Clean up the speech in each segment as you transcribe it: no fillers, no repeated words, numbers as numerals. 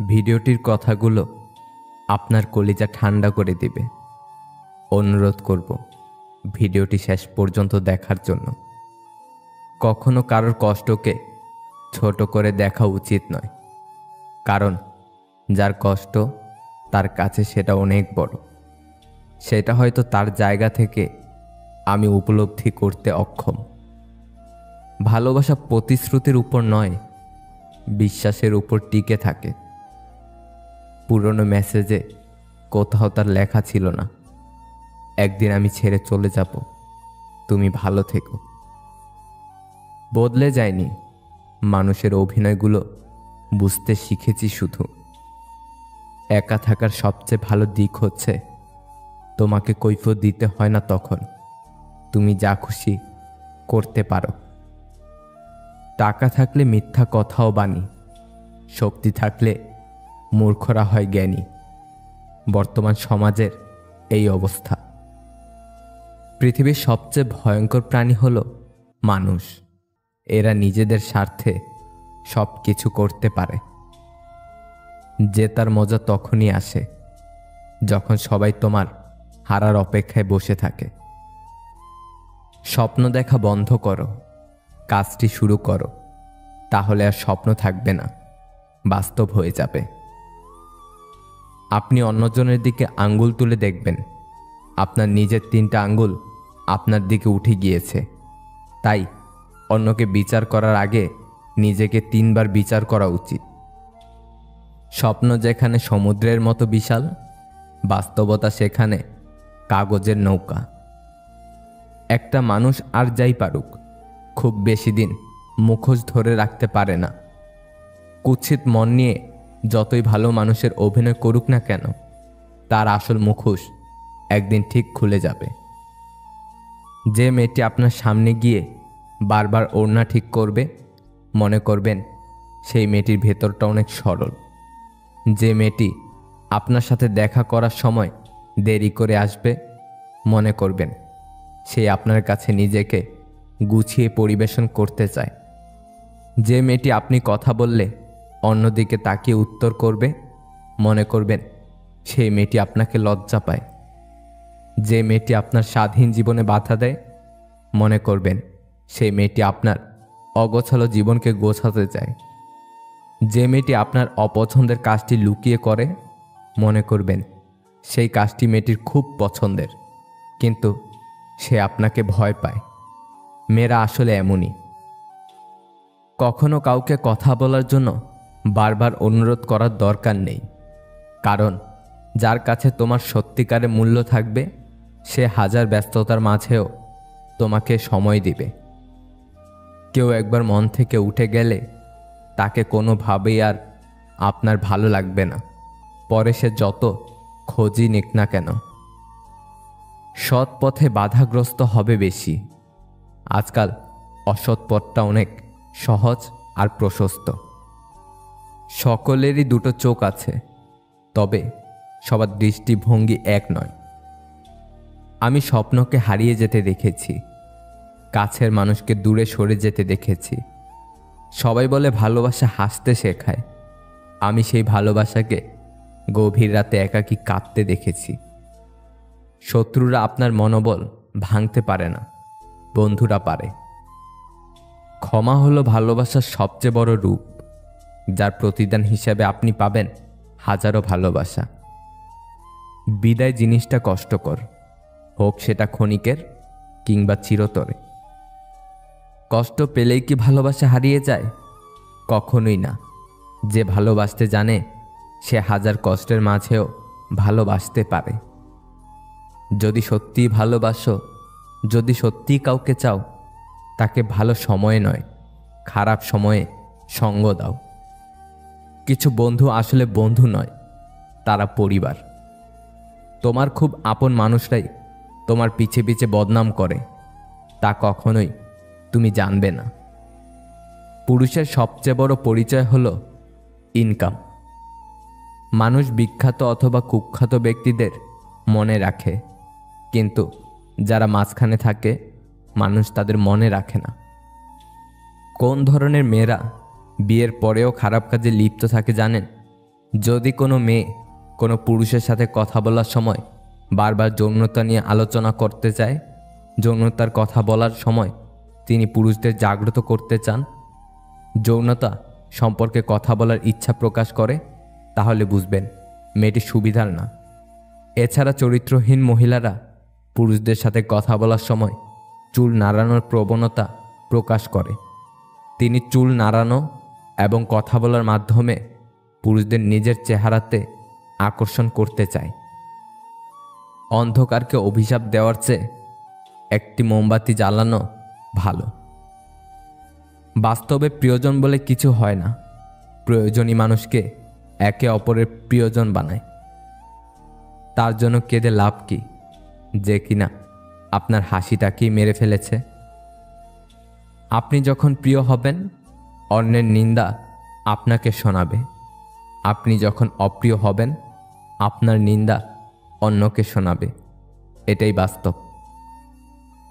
ভিডিওটির কথাগুলো আপনার কলিজা ঠান্ডা করে দিবে। অনুরোধ করব ভিডিওটি শেষ পর্যন্ত দেখার জন্য। কখনো কারোর কষ্টকে ছোট করে দেখা উচিত নয়, কারণ যার কষ্ট তার কাছে সেটা অনেক বড়। সেটা হয়তো তার জায়গা থেকে আমি উপলব্ধি করতে অক্ষম। ভালোবাসা প্রতিশ্রুতির উপর নয়, বিশ্বাসের উপর টিকে থাকে। পুরনো মেসেজে কোথাও তার লেখা ছিল না, একদিন আমি ছেড়ে চলে যাব, তুমি ভালো থেকো। বদলে যায়নি, মানুষের অভিনয়গুলো বুঝতে শিখেছি শুধু। একা থাকার সবচেয়ে ভালো দিক হচ্ছে তোমাকে কৈফিয়ত দিতে হয় না, তখন তুমি যা খুশি করতে পারো। টাকা থাকলে মিথ্যা কথাও বানি, শক্তি থাকলে মূর্খরা হয় জ্ঞানী। বর্তমান সমাজের এই অবস্থা। পৃথিবীর সবচেয়ে ভয়ঙ্কর প্রাণী হলো মানুষ। এরা নিজেদের স্বার্থে সব কিছু করতে পারে। জেতার মজা তখনই আসে যখন সবাই তোমার হারার অপেক্ষায় বসে থাকে। স্বপ্ন দেখা বন্ধ করো, কাজটি শুরু করো, তাহলে আর স্বপ্ন থাকবে না, বাস্তব হয়ে যাবে। আপনি অন্যজনের দিকে আঙ্গুল তুলে দেখবেন, আপনার নিজের 3টা আঙ্গুল আপনার দিকে উঠে গিয়েছে। তাই অন্যকে বিচার করার আগে নিজেকে 3বার বিচার করা উচিত। স্বপ্ন যেখানে সমুদ্রের মতো বিশাল, বাস্তবতা সেখানে কাগজের নৌকা। একটা মানুষ আর যাই পারুক, খুব বেশি দিন মুখোশ ধরে রাখতে পারে না। কুৎসিত মন নিয়ে যতই ভালো মানুষের অভিনয় করুক না কেন, তার আসল মুখোশ একদিন ঠিক খুলে যাবে। যে মেয়েটি আপনার সামনে গিয়ে বারবার ওড়না ঠিক করবে, মনে করবেন সেই মেয়েটির ভেতরটা অনেক সরল। যে মেয়েটি আপনার সাথে দেখা করার সময় দেরি করে আসবে, মনে করবেন সে আপনার কাছে নিজেকে গুছিয়ে পরিবেশন করতে চায়। যে মেয়েটি আপনি কথা বললে অন্যদিকে তাকিয়ে উত্তর করবে, মনে করবেন সেই মেয়েটি আপনাকে লজ্জা পায়। যে মেয়েটি আপনার স্বাধীন জীবনে বাধা দেয়, মনে করবেন সেই মেয়েটি আপনার অগোছালো জীবনকে গোছাতে চায়। যে মেয়েটি আপনার অপছন্দের কাজটি লুকিয়ে করে, মনে করবেন সেই কাজটি মেয়েটির খুব পছন্দের, কিন্তু সে আপনাকে ভয় পায়। মেয়েরা আসলে এমনই। কখনো কাউকে কথা বলার জন্য বারবার অনুরোধ করার দরকার নেই, কারণ যার কাছে তোমার সত্যিকারের মূল্য থাকবে, সে হাজার ব্যস্ততার মাঝেও তোমাকে সময় দিবে। কেউ একবার মন থেকে উঠে গেলে তাকে কোনোভাবেই আর আপনার ভালো লাগবে না, পরে সে যত খোঁজই নিক না কেন। সৎ পথে বাধাগ্রস্ত হবে বেশি। আজকাল অসৎ পথটা অনেক সহজ আর প্রশস্ত। সকলেরই 2টো চোখ আছে, তবে সবার দৃষ্টিভঙ্গি এক নয়। আমি স্বপ্নকে হারিয়ে যেতে দেখেছি, কাছের মানুষকে দূরে সরে যেতে দেখেছি। সবাই বলে ভালোবাসা হাসতে শেখায়। আমি সেই ভালোবাসাকে গভীর রাতে একাকী কাঁদতে দেখেছি। শত্রুরা আপনার মনোবল ভাঙতে পারে না, বন্ধুরা পারে। ক্ষমা হলো ভালোবাসার সবচেয়ে বড় রূপ, যার প্রতিদান হিসাবে আপনি পাবেন হাজারো ভালোবাসা। বিদায় জিনিসটা কষ্টকর, হোক সেটা ক্ষণিকের কিংবা চিরতরে। কষ্ট পেলেই কি ভালোবাসা হারিয়ে যায়? কখনোই না। যে ভালোবাসতে জানে সে হাজার কষ্টের মাঝেও ভালোবাসতে পারে। যদি সত্যিই ভালোবাসো, যদি সত্যিই কাউকে চাও, তাকে ভালো সময়ে নয়, খারাপ সময়ে সঙ্গ দাও। কিছু বন্ধু আসলে বন্ধু নয়, তারা পরিবার। তোমার খুব আপন মানুষরাই তোমার পিছে পিছে বদনাম করে, তা কখনোই তুমি জানবে না। পুরুষের সবচেয়ে বড় পরিচয় হলো ইনকাম। মানুষ বিখ্যাত অথবা কুখ্যাত ব্যক্তিদের মনে রাখে, কিন্তু যারা মাঝখানে থাকে মানুষ তাদের মনে রাখে না। কোন ধরনের মেয়েরা বিয়ের পরেও খারাপ কাজে লিপ্ত থাকে জানেন? যদি কোনো মেয়ে কোনো পুরুষের সাথে কথা বলার সময় বারবার যৌনতা নিয়ে আলোচনা করতে চায়, যৌনতার কথা বলার সময় তিনি পুরুষদের জাগ্রত করতে চান, যৌনতা সম্পর্কে কথা বলার ইচ্ছা প্রকাশ করে, তাহলে বুঝবেন মেয়েটি সুবিধার না। এছাড়া চরিত্রহীন মহিলারা পুরুষদের সাথে কথা বলার সময় চুল নাড়ানোর প্রবণতা প্রকাশ করে। তিনি চুল নাড়ানো এবং কথা বলার মাধ্যমে পুরুষদের নিজের চেহারাতে আকর্ষণ করতে চায়। অন্ধকারকে অভিশাপ দেওয়ার চেয়ে একটি মোমবাতি জ্বালানো ভালো। বাস্তবে প্রিয়জন বলে কিছু হয় না, প্রয়োজনই মানুষকে একে অপরের প্রিয়জন বানায়। তার জন্য কেঁদে লাভ কি, যে কিনা আপনার হাসিটাকেই মেরে ফেলেছে? আপনি যখন প্রিয় হবেন, অন্যের নিন্দা আপনাকে শোনাবে। আপনি যখন অপ্রিয় হবেন, আপনার নিন্দা অন্যকে শোনাবে। এটাই বাস্তব।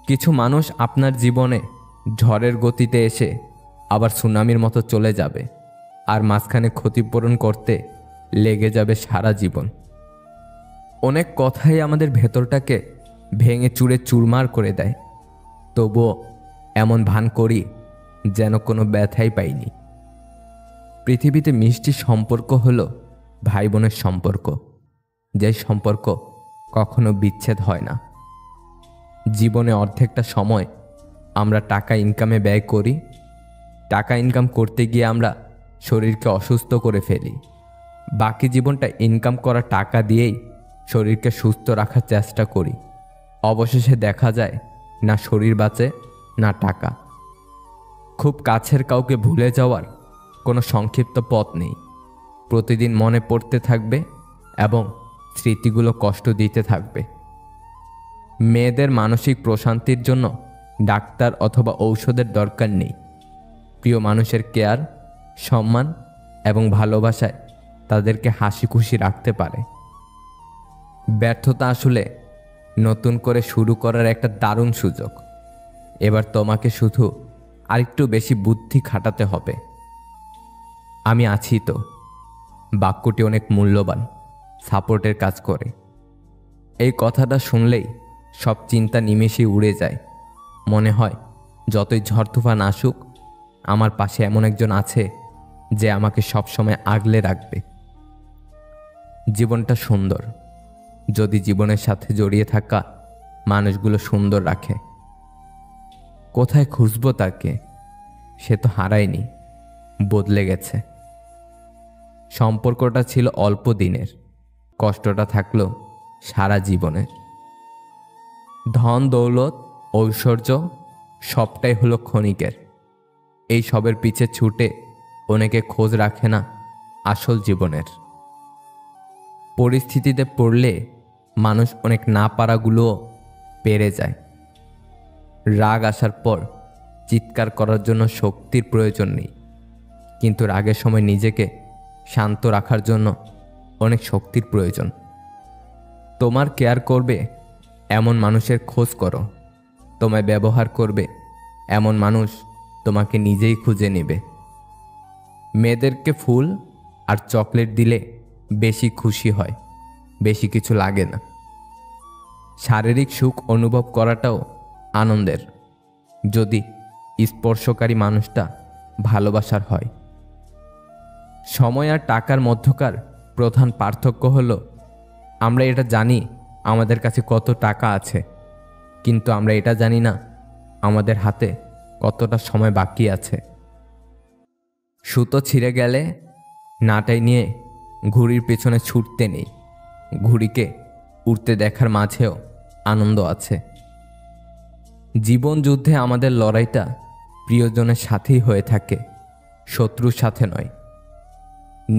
কিছু মানুষ আপনার জীবনে ঝড়ের গতিতে এসে আবার সুনামির মতো চলে যাবে, আর মাঝখানে ক্ষতিপূরণ করতে লেগে যাবে সারা জীবন। অনেক কথাই আমাদের ভেতরটাকে ভেঙে চুরে চুরমার করে দেয়, তবুও এমন ভান করি যেন কোনো ব্যথাই পাইনি। পৃথিবীতে মিষ্টি সম্পর্ক হলো ভাই বোনের সম্পর্ক, যে সম্পর্ক কখনো বিচ্ছেদ হয় না। জীবনে অর্ধেকটা সময় আমরা টাকা ইনকামে ব্যয় করি। টাকা ইনকাম করতে গিয়ে আমরা শরীরকে অসুস্থ করে ফেলি। বাকি জীবনটা ইনকাম করা টাকা দিয়েই শরীরকে সুস্থ রাখার চেষ্টা করি। অবশেষে দেখা যায় না শরীর বাঁচে না টাকা। খুব কাছের কাউকে ভুলে যাওয়ার কোনো সংক্ষিপ্ত পথ নেই। প্রতিদিন মনে পড়তে থাকবে এবং স্মৃতিগুলো কষ্ট দিতে থাকবে। মেয়েদের মানসিক প্রশান্তির জন্য ডাক্তার অথবা ঔষধের দরকার নেই। প্রিয় মানুষের কেয়ার, সম্মান এবং ভালোবাসায় তাদেরকে হাসি খুশি রাখতে পারে। ব্যর্থতা আসলে নতুন করে শুরু করার একটা দারুণ সুযোগ। এবার তোমাকে শুধু আরেকটু বেশি বুদ্ধি খাটাতে হবে। আমি আছি তো। বাক্যটি অনেক মূল্যবান, সাপোর্টের কাজ করে। এই কথাটা শুনলেই সব চিন্তা নিমেষেই উড়ে যায়। মনে হয় যতই ঝড় তুফান আসুক, আমার পাশে এমন একজন আছে যে আমাকে সবসময় আগলে রাখবে। জীবনটা সুন্দর যদি জীবনের সাথে জড়িয়ে থাকা মানুষগুলো সুন্দর রাখে। কোথায় খুঁজবো তাকে? সে তো হারায়নি, বদলে গেছে। সম্পর্কটা ছিল অল্প দিনের, কষ্টটা থাকলো সারা জীবনের। ধন দৌলত ঐশ্বর্য সবটাই হলো ক্ষণিকের। এই সবের পিছে ছুটে অনেকে খোঁজ রাখে না আসল জীবনের। পরিস্থিতিতে পড়লে মানুষ অনেক না পারাগুলোও পেরে যায়। রাগ আসার পর চিৎকার করার জন্য শক্তির প্রয়োজন নেই, কিন্তু রাগের সময় নিজেকে শান্ত রাখার জন্য অনেক শক্তির প্রয়োজন। তোমার কেয়ার করবে এমন মানুষের খোঁজ করো। তোমায় ব্যবহার করবে এমন মানুষ তোমাকে নিজেই খুঁজে নেবে। মেয়েদেরকে ফুল আর চকলেট দিলে বেশি খুশি হয়, বেশি কিছু লাগে না। শারীরিক সুখ অনুভব করাটাও আনন্দের, যদি স্পর্শকারী মানুষটা ভালোবাসার হয়। সময় আর টাকার মধ্যকার প্রধান পার্থক্য হলো, আমরা এটা জানি আমাদের কাছে কত টাকা আছে, কিন্তু আমরা এটা জানি না আমাদের হাতে কতটা সময় বাকি আছে। সুতো ছিঁড়ে গেলে নাটাই নিয়ে ঘুড়ির পেছনে ছুটতে নেই, ঘুড়িকে উড়তে দেখার মাঝেও আনন্দ আছে। জীবন যুদ্ধে আমাদের লড়াইটা প্রিয়জনের সাথেই হয়ে থাকে, শত্রুর সাথে নয়।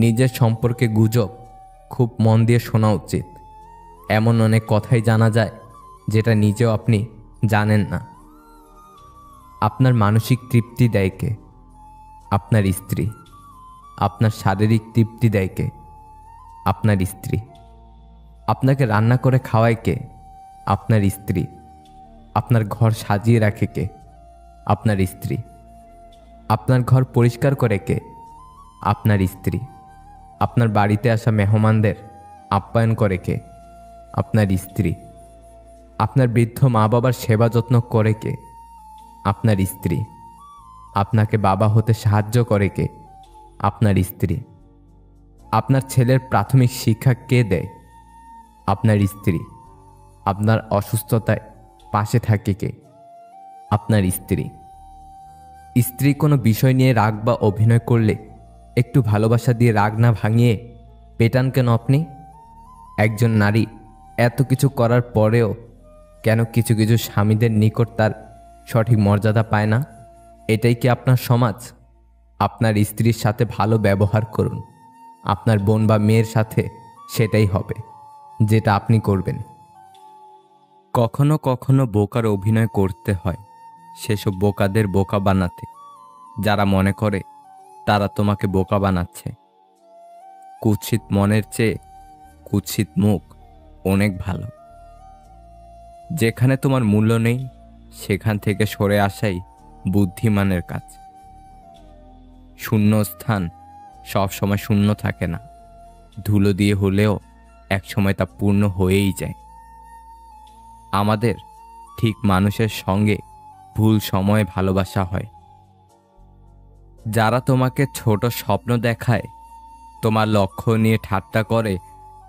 নিজের সম্পর্কে গুজব খুব মন দিয়ে শোনা উচিত। এমন অনেক কথাই জানা যায় যেটা নিজেও আপনি জানেন না। আপনার মানসিক তৃপ্তি দেয় কে? আপনার স্ত্রী। আপনার শারীরিক তৃপ্তি দেয় কে? আপনার স্ত্রী। আপনাকে রান্না করে খাওয়ায় কে? আপনার স্ত্রী। আপনার ঘর সাজিয়ে রাখে কে? আপনার স্ত্রী। আপনার ঘর পরিষ্কার করে কে? আপনার স্ত্রী। আপনার বাড়িতে আসা মেহমানদের আপ্যায়ন করে কে? আপনার স্ত্রী। আপনার বৃদ্ধ মা বাবার সেবা যত্ন করে কে? আপনার স্ত্রী। আপনাকে বাবা হতে সাহায্য করে কে? আপনার স্ত্রী। আপনার ছেলের প্রাথমিক শিক্ষা কে দেয়? আপনার স্ত্রী। আপনার অসুস্থতায় পাশে থাকে কে? আপনার স্ত্রী। স্ত্রী কোনো বিষয় নিয়ে রাগ বা অভিনয় করলে একটু ভালোবাসা দিয়ে রাগ না ভাঙিয়ে পেটান কেন আপনি? একজন নারী এত কিছু করার পরেও কেন কিছু কিছু স্বামীদের নিকট তার সঠিক মর্যাদা পায় না? এটাই কি আপনার সমাজ? আপনার স্ত্রীর সাথে ভালো ব্যবহার করুন। আপনার বোন বা মেয়ের সাথে সেটাই হবে যেটা আপনি করবেন। কখনো কখনো বোকার অভিনয় করতে হয় সেসব বোকাদের বোকা বানাতে, যারা মনে করে তারা তোমাকে বোকা বানাচ্ছে। কুৎসিত মনের চেয়ে কুৎসিত মুখ অনেক ভালো। যেখানে তোমার মূল্য নেই সেখান থেকে সরে আসাই বুদ্ধিমানের কাজ। শূন্য স্থান সবসময় শূন্য থাকে না, ধুলো দিয়ে হলেও একসময় তা পূর্ণ হয়েই যায়। আমাদের ঠিক মানুষের সঙ্গে ভুল সময়ে ভালোবাসা হয়। যারা তোমাকে ছোট স্বপ্ন দেখায়, তোমার লক্ষ্য নিয়ে ঠাট্টা করে,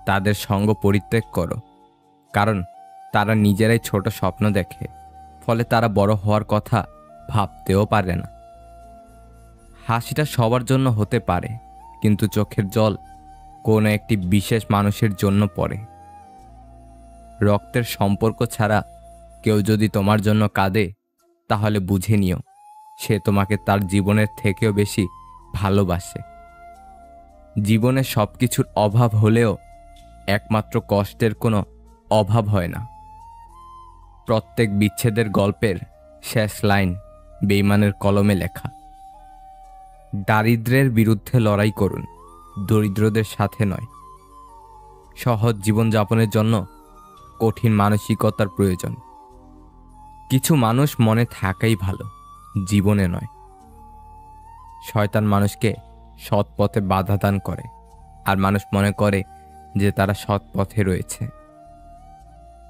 তাদের সঙ্গ পরিত্যাগ করো। কারণ তারা নিজেরাই ছোট স্বপ্ন দেখে, ফলে তারা বড় হওয়ার কথা ভাবতেও পারে না। হাসিটা সবার জন্য হতে পারে, কিন্তু চোখের জল কোনো একটি বিশেষ মানুষের জন্য পড়ে। রক্তের সম্পর্ক ছাড়া কেউ যদি তোমার জন্য কাঁদে, তাহলে বুঝে নিও সে তোমাকে তার জীবনের থেকেও বেশি ভালোবাসে। জীবনে সব কিছুর অভাব হলেও একমাত্র কষ্টের কোনো অভাব হয় না। প্রত্যেক বিচ্ছেদের গল্পের শেষ লাইন বেঈমানের কলমে লেখা। দারিদ্র্যের বিরুদ্ধে লড়াই করুন, দরিদ্রদের সাথে নয়। সহজ জীবনযাপনের জন্য কঠিন মানসিকতার প্রয়োজন। কিছু মানুষ মনে থাকাই ভালো, জীবনে নয়। শয়তান মানুষকে সৎ পথে বাধা দান করে, আর মানুষ মনে করে যে তারা সৎ পথে রয়েছে।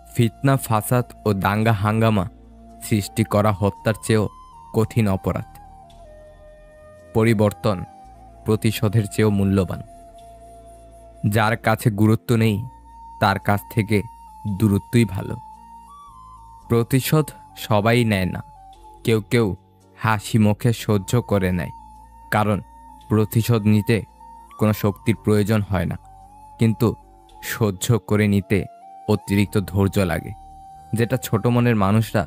ফিতনা, ফাসাদ ও দাঙ্গা হাঙ্গামা সৃষ্টি করা হত্যার চেয়েও কঠিন অপরাধ। পরিবর্তন প্রতিশোধের চেয়েও মূল্যবান। যার কাছে গুরুত্ব নেই তার কাছ থেকে দূরত্বই ভালো। প্রতিশোধ সবাই নেয় না, কেউ কেউ হাসি মুখে সহ্য করে নেয়, কারণ প্রতিশোধ নিতে কোনো শক্তির প্রয়োজন হয় না, কিন্তু সহ্য করে নিতে অতিরিক্ত ধৈর্য লাগে, যেটা ছোট মনের মানুষরা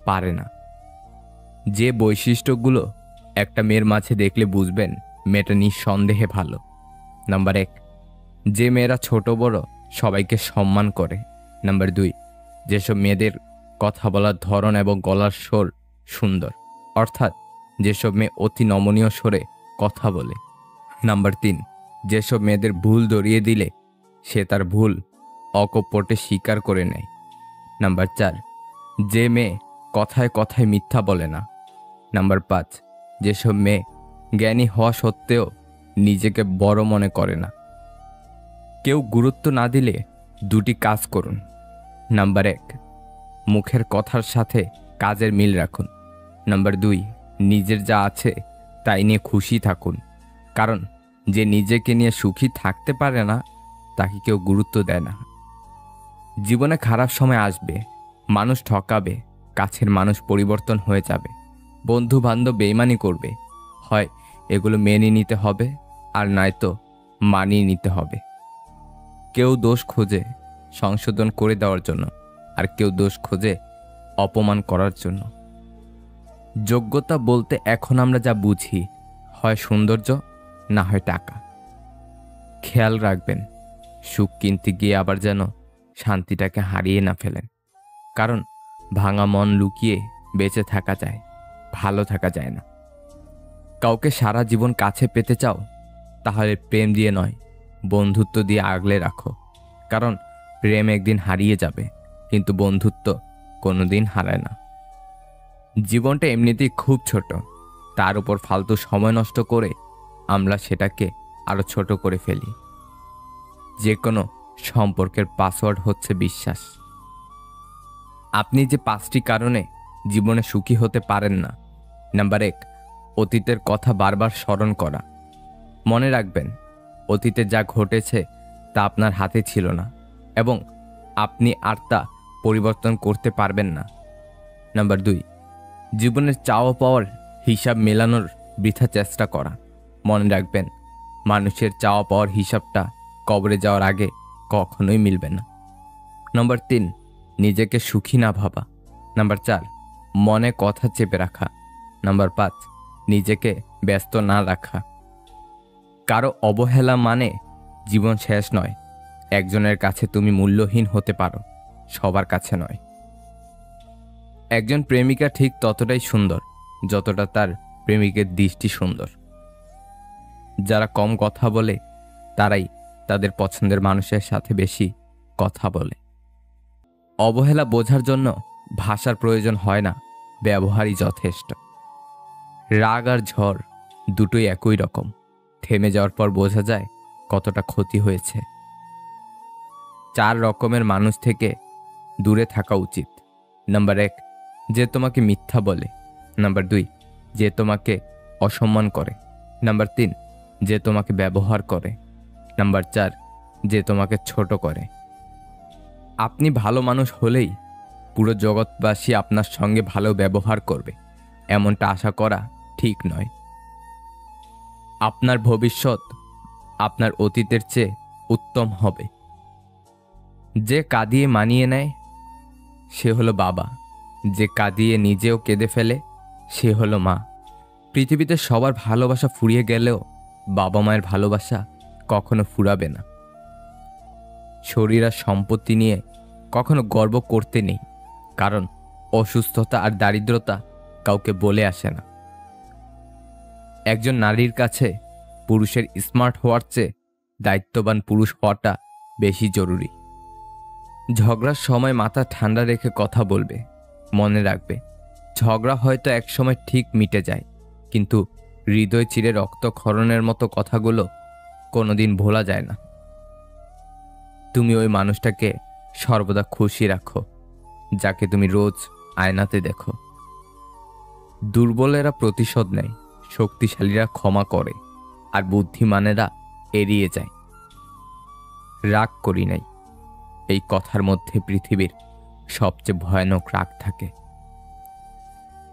পারে না। যে বৈশিষ্ট্যগুলো একটা মেয়ের মাঝে দেখলে বুঝবেন মেয়েটা নিঃসন্দেহে ভালো। নাম্বার 1, যে মেয়েরা ছোট বড় সবাইকে সম্মান করে। নাম্বার 2, যেসব মেয়েদের কথা বলার ধরন এবং গলার স্বর সুন্দর, অর্থাৎ যেসব মেয়ে অতি নমনীয় স্বরে কথা বলে। নাম্বার 3, যেসব মেয়েদের ভুল ধরিয়ে দিলে সে তার ভুল অকপটে স্বীকার করে নেয়। নাম্বার 4, যে মেয়ে কথায় কথায় মিথ্যা বলে না। নাম্বার 5, যেসব মেয়ে জ্ঞানী হওয়া সত্ত্বেও নিজেকে বড় মনে করে না। কেউ গুরুত্ব না দিলে দুটি কাজ করুন। নাম্বার 1, মুখের কথার সাথে কাজের মিল রাখুন। নাম্বার 2, নিজের যা আছে তাই নিয়ে খুশি থাকুন, কারণ যে নিজেকে নিয়ে সুখী থাকতে পারে না তাকে কেউ গুরুত্ব দেয় না। জীবনে খারাপ সময় আসবে, মানুষ ঠকাবে, কাছের মানুষ পরিবর্তন হয়ে যাবে, বন্ধু বান্ধব বেইমানি করবে। হয় এগুলো মেনে নিতে হবে, আর নয়তো মানিয়ে নিতে হবে। কেউ দোষ খোঁজে সংশোধন করে দেওয়ার জন্য, আর কেউ দোষ খোঁজে অপমান করার জন্য। যোগ্যতা বলতে এখন আমরা যা বুঝি, হয় সৌন্দর্য না হয় টাকা। খেয়াল রাখবেন সুখ কিনতে গিয়ে আবার যেন শান্তিটাকে হারিয়ে না ফেলেন, কারণ ভাঙা মন লুকিয়ে বেঁচে থাকা যায়, ভালো থাকা যায় না। কাউকে সারা জীবন কাছে পেতে চাও, তাহলে প্রেম দিয়ে নয়, বন্ধুত্ব দিয়ে আগলে রাখো, কারণ প্রেম একদিন হারিয়ে যাবে, কিন্তু বন্ধুত্ব কোনোদিন হারায় না। জীবনটা এমনিতেই খুব ছোট, তার উপর ফালতু সময় নষ্ট করে আমরা সেটাকে আরো ছোট করে ফেলি। যে কোনো সম্পর্কের পাসওয়ার্ড হচ্ছে বিশ্বাস। আপনি যে 5টি কারণে জীবনে সুখী হতে পারেন না। নাম্বার 1, অতীতের কথা বারবার স্মরণ করা। মনে রাখবেন, অতীতে যা ঘটেছে তা আপনার হাতে ছিল না এবং আপনি আর তা পরিবর্তন করতে পারবেন না। নাম্বার 2, জীবনের চাওয়া পাওয়ার হিসাব মেলানোর বৃথা চেষ্টা করা। মনে রাখবেন, মানুষের চাওয়া পাওয়ার হিসাবটা কবরে যাওয়ার আগে কখনোই মিলবে না। নাম্বার 3, নিজেকে সুখী না ভাবা। নাম্বার 4, মনে কথা চেপে রাখা। নাম্বার 5, নিজেকে ব্যস্ত না রাখা। কারো অবহেলা মানে জীবন শেষ নয়। একজনের কাছে তুমি মূল্যহীন হতে পারো, সবার কাছে নয়। একজন প্রেমিকা ঠিক ততটাই সুন্দর যতটা তার প্রেমিকের দৃষ্টি সুন্দর। যারা কম কথা বলে তারাই তাদের পছন্দের মানুষের সাথে বেশি কথা বলে। অবহেলা বোঝার জন্য ভাষার প্রয়োজন হয় না, ব্যবহারই যথেষ্ট। রাগ আর ঝড় দুটোই একই রকম, থেমে যাওয়ার পর বোঝা যায় কতটা ক্ষতি হয়েছে। 4 রকমের মানুষ থেকে দূরে থাকা উচিত। নাম্বার 1, যে তোমাকে মিথ্যা বলে। নাম্বার 2, যে তোমাকে অসম্মান করে। নাম্বার 3, যে তোমাকে ব্যবহার করে। নাম্বার 4, যে তোমাকে ছোট করে। আপনি ভালো মানুষ হলেই পুরো জগৎবাসী আপনার সঙ্গে ভালো ব্যবহার করবে, এমনটা আশা করা ঠিক নয়। আপনার ভবিষ্যৎ আপনার অতীতের চেয়ে উত্তম হবে। যে কাঁদিয়ে মানিয়ে নেয় সে হলো বাবা, যে কাঁদিয়ে নিজেও কেঁদে ফেলে সে হলো মা। পৃথিবীতে সবার ভালোবাসা ফুরিয়ে গেলেও বাবা মায়ের ভালোবাসা কখনো ফুরাবে না। শরীর আর সম্পত্তি নিয়ে কখনো গর্ব করতে নেই, কারণ অসুস্থতা আর দারিদ্রতা কাউকে বলে আসে না। একজন নারীর কাছে পুরুষের স্মার্ট হওয়ার চেয়ে দায়িত্ববান পুরুষ হওয়াটা বেশি জরুরি। ঝগড়ার সময় মাথা ঠান্ডা রেখে কথা বলবে। মনে রাখবে, ঝগড়া হয়তো একসময় ঠিক মিটে যায়, কিন্তু হৃদয় চিরে রক্তক্ষরণের মতো কথাগুলো কোনোদিন ভোলা যায় না। তুমি ওই মানুষটাকে সর্বদা খুশি রাখো যাকে তুমি রোজ আয়নাতে দেখো। দুর্বলেরা প্রতিশোধ নেয়, শক্তিশালীরা ক্ষমা করে, আর বুদ্ধিমানেরা এড়িয়ে যায়। রাগ করি নাই, এই কথার মধ্যে পৃথিবীর সবচেয়ে ভয়ানক রাগ থাকে।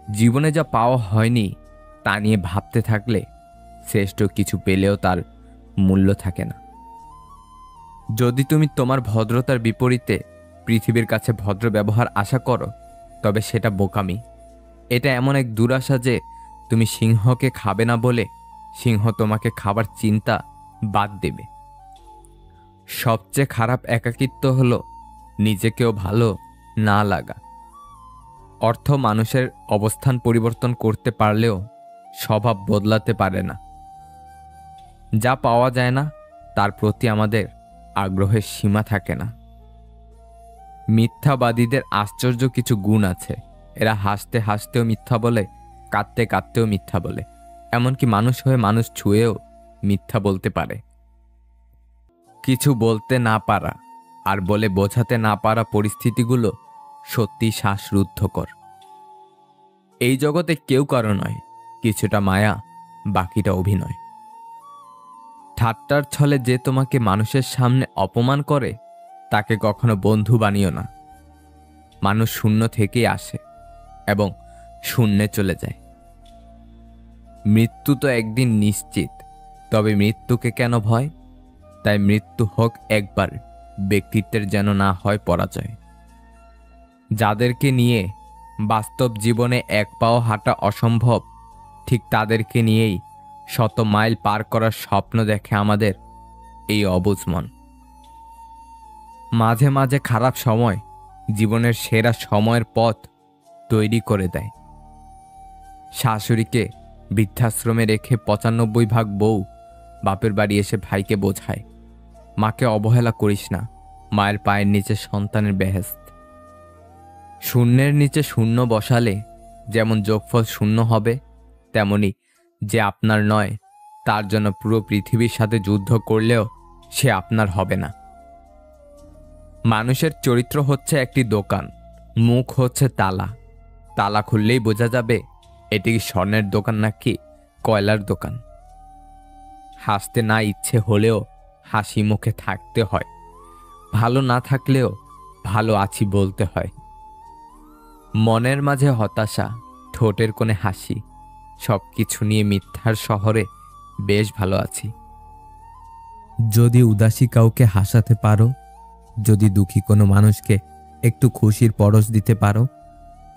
জীবনে যা পাওয়া হয়নি তা নিয়ে ভাবতে থাকলে শ্রেষ্ঠ কিছু পেলেও তার মূল্য থাকে না। যদি তুমি তোমার ভদ্রতার বিপরীতে পৃথিবীর কাছে ভদ্র ব্যবহার আশা করো, তবে সেটা বোকামি। এটা এমন এক দুরাশা যে তুমি সিংহকে খাবে না বলে সিংহ তোমাকে খাবার চিন্তা বাদ দেবে। সবচেয়ে খারাপ একাকিত্ব হলো নিজেকেও ভালো না লাগা। অর্থ মানুষের অবস্থান পরিবর্তন করতে পারলেও স্বভাব বদলাতে পারে না। যা পাওয়া যায় না তার প্রতি আমাদের আগ্রহের সীমা থাকে না। মিথ্যাবাদীদের আশ্চর্য কিছু গুণ আছে। এরা হাসতে হাসতেও মিথ্যা বলে, কাঁদতে কাঁদতেও মিথ্যা বলে, এমনকি মানুষ হয়ে মানুষ ছুঁয়েও মিথ্যা বলতে পারে। কিছু বলতে না পারা আর বলে বোঝাতে না পারা পরিস্থিতিগুলো সত্যি শ্বাসরুদ্ধকর। এই জগতে কেউ কারো নয়, কিছুটা মায়া, বাকিটা অভিনয়। ঠাট্টার ছলে যে তোমাকে মানুষের সামনে অপমান করে তাকে কখনো বন্ধু বানিও না। মানুষ শূন্য থেকেই আসে এবং শূন্যে চলে যায়। মৃত্যু তো একদিন নিশ্চিত, তবে মৃত্যুকে কেন ভয়? তাই মৃত্যু হোক একবার, ব্যক্তিত্বের যেন না হয় পরাজয়। যাদেরকে নিয়ে বাস্তব জীবনে এক পাও হাঁটা অসম্ভব, ঠিক তাদেরকে নিয়েই শত মাইল পার করার স্বপ্ন দেখে আমাদের এই অবুঝ মন। মাঝে মাঝে খারাপ সময় জীবনের সেরা সময়ের পথ তৈরি করে দেয়। শাশুড়িকে বৃদ্ধাশ্রমে রেখে 95 বউ বাপের বাড়ি এসে ভাইকে বোঝায়, মাকে অবহেলা করিস না, মায়ের পায়ের নিচে সন্তানের বেহেশত। শূন্যের নিচে শূন্য বসালে যেমন যোগফল শূন্য হবে, তেমনি যে আপনার নয় তার জন্য পুরো পৃথিবীর সাথে যুদ্ধ করলেও সে আপনার হবে না। মানুষের চরিত্র হচ্ছে একটি দোকান, মুখ হচ্ছে তালা। তালা খুললেই বোঝা যাবে এটি কি স্বর্ণের দোকান নাকি কয়লার দোকান। হাসতে না ইচ্ছে হলেও হাসি মুখে থাকতে হয়, ভালো না থাকলেও ভালো আছি বলতে হয়। মনের মাঝে হতাশা, ঠোঁটের কোণে হাসি, সব কিছু নিয়ে মিথ্যার শহরে বেশ ভালো আছি। যদি উদাসী কাউকে হাসাতে পারো, যদি দুঃখী কোনো মানুষকে একটু খুশির পরশ দিতে পারো,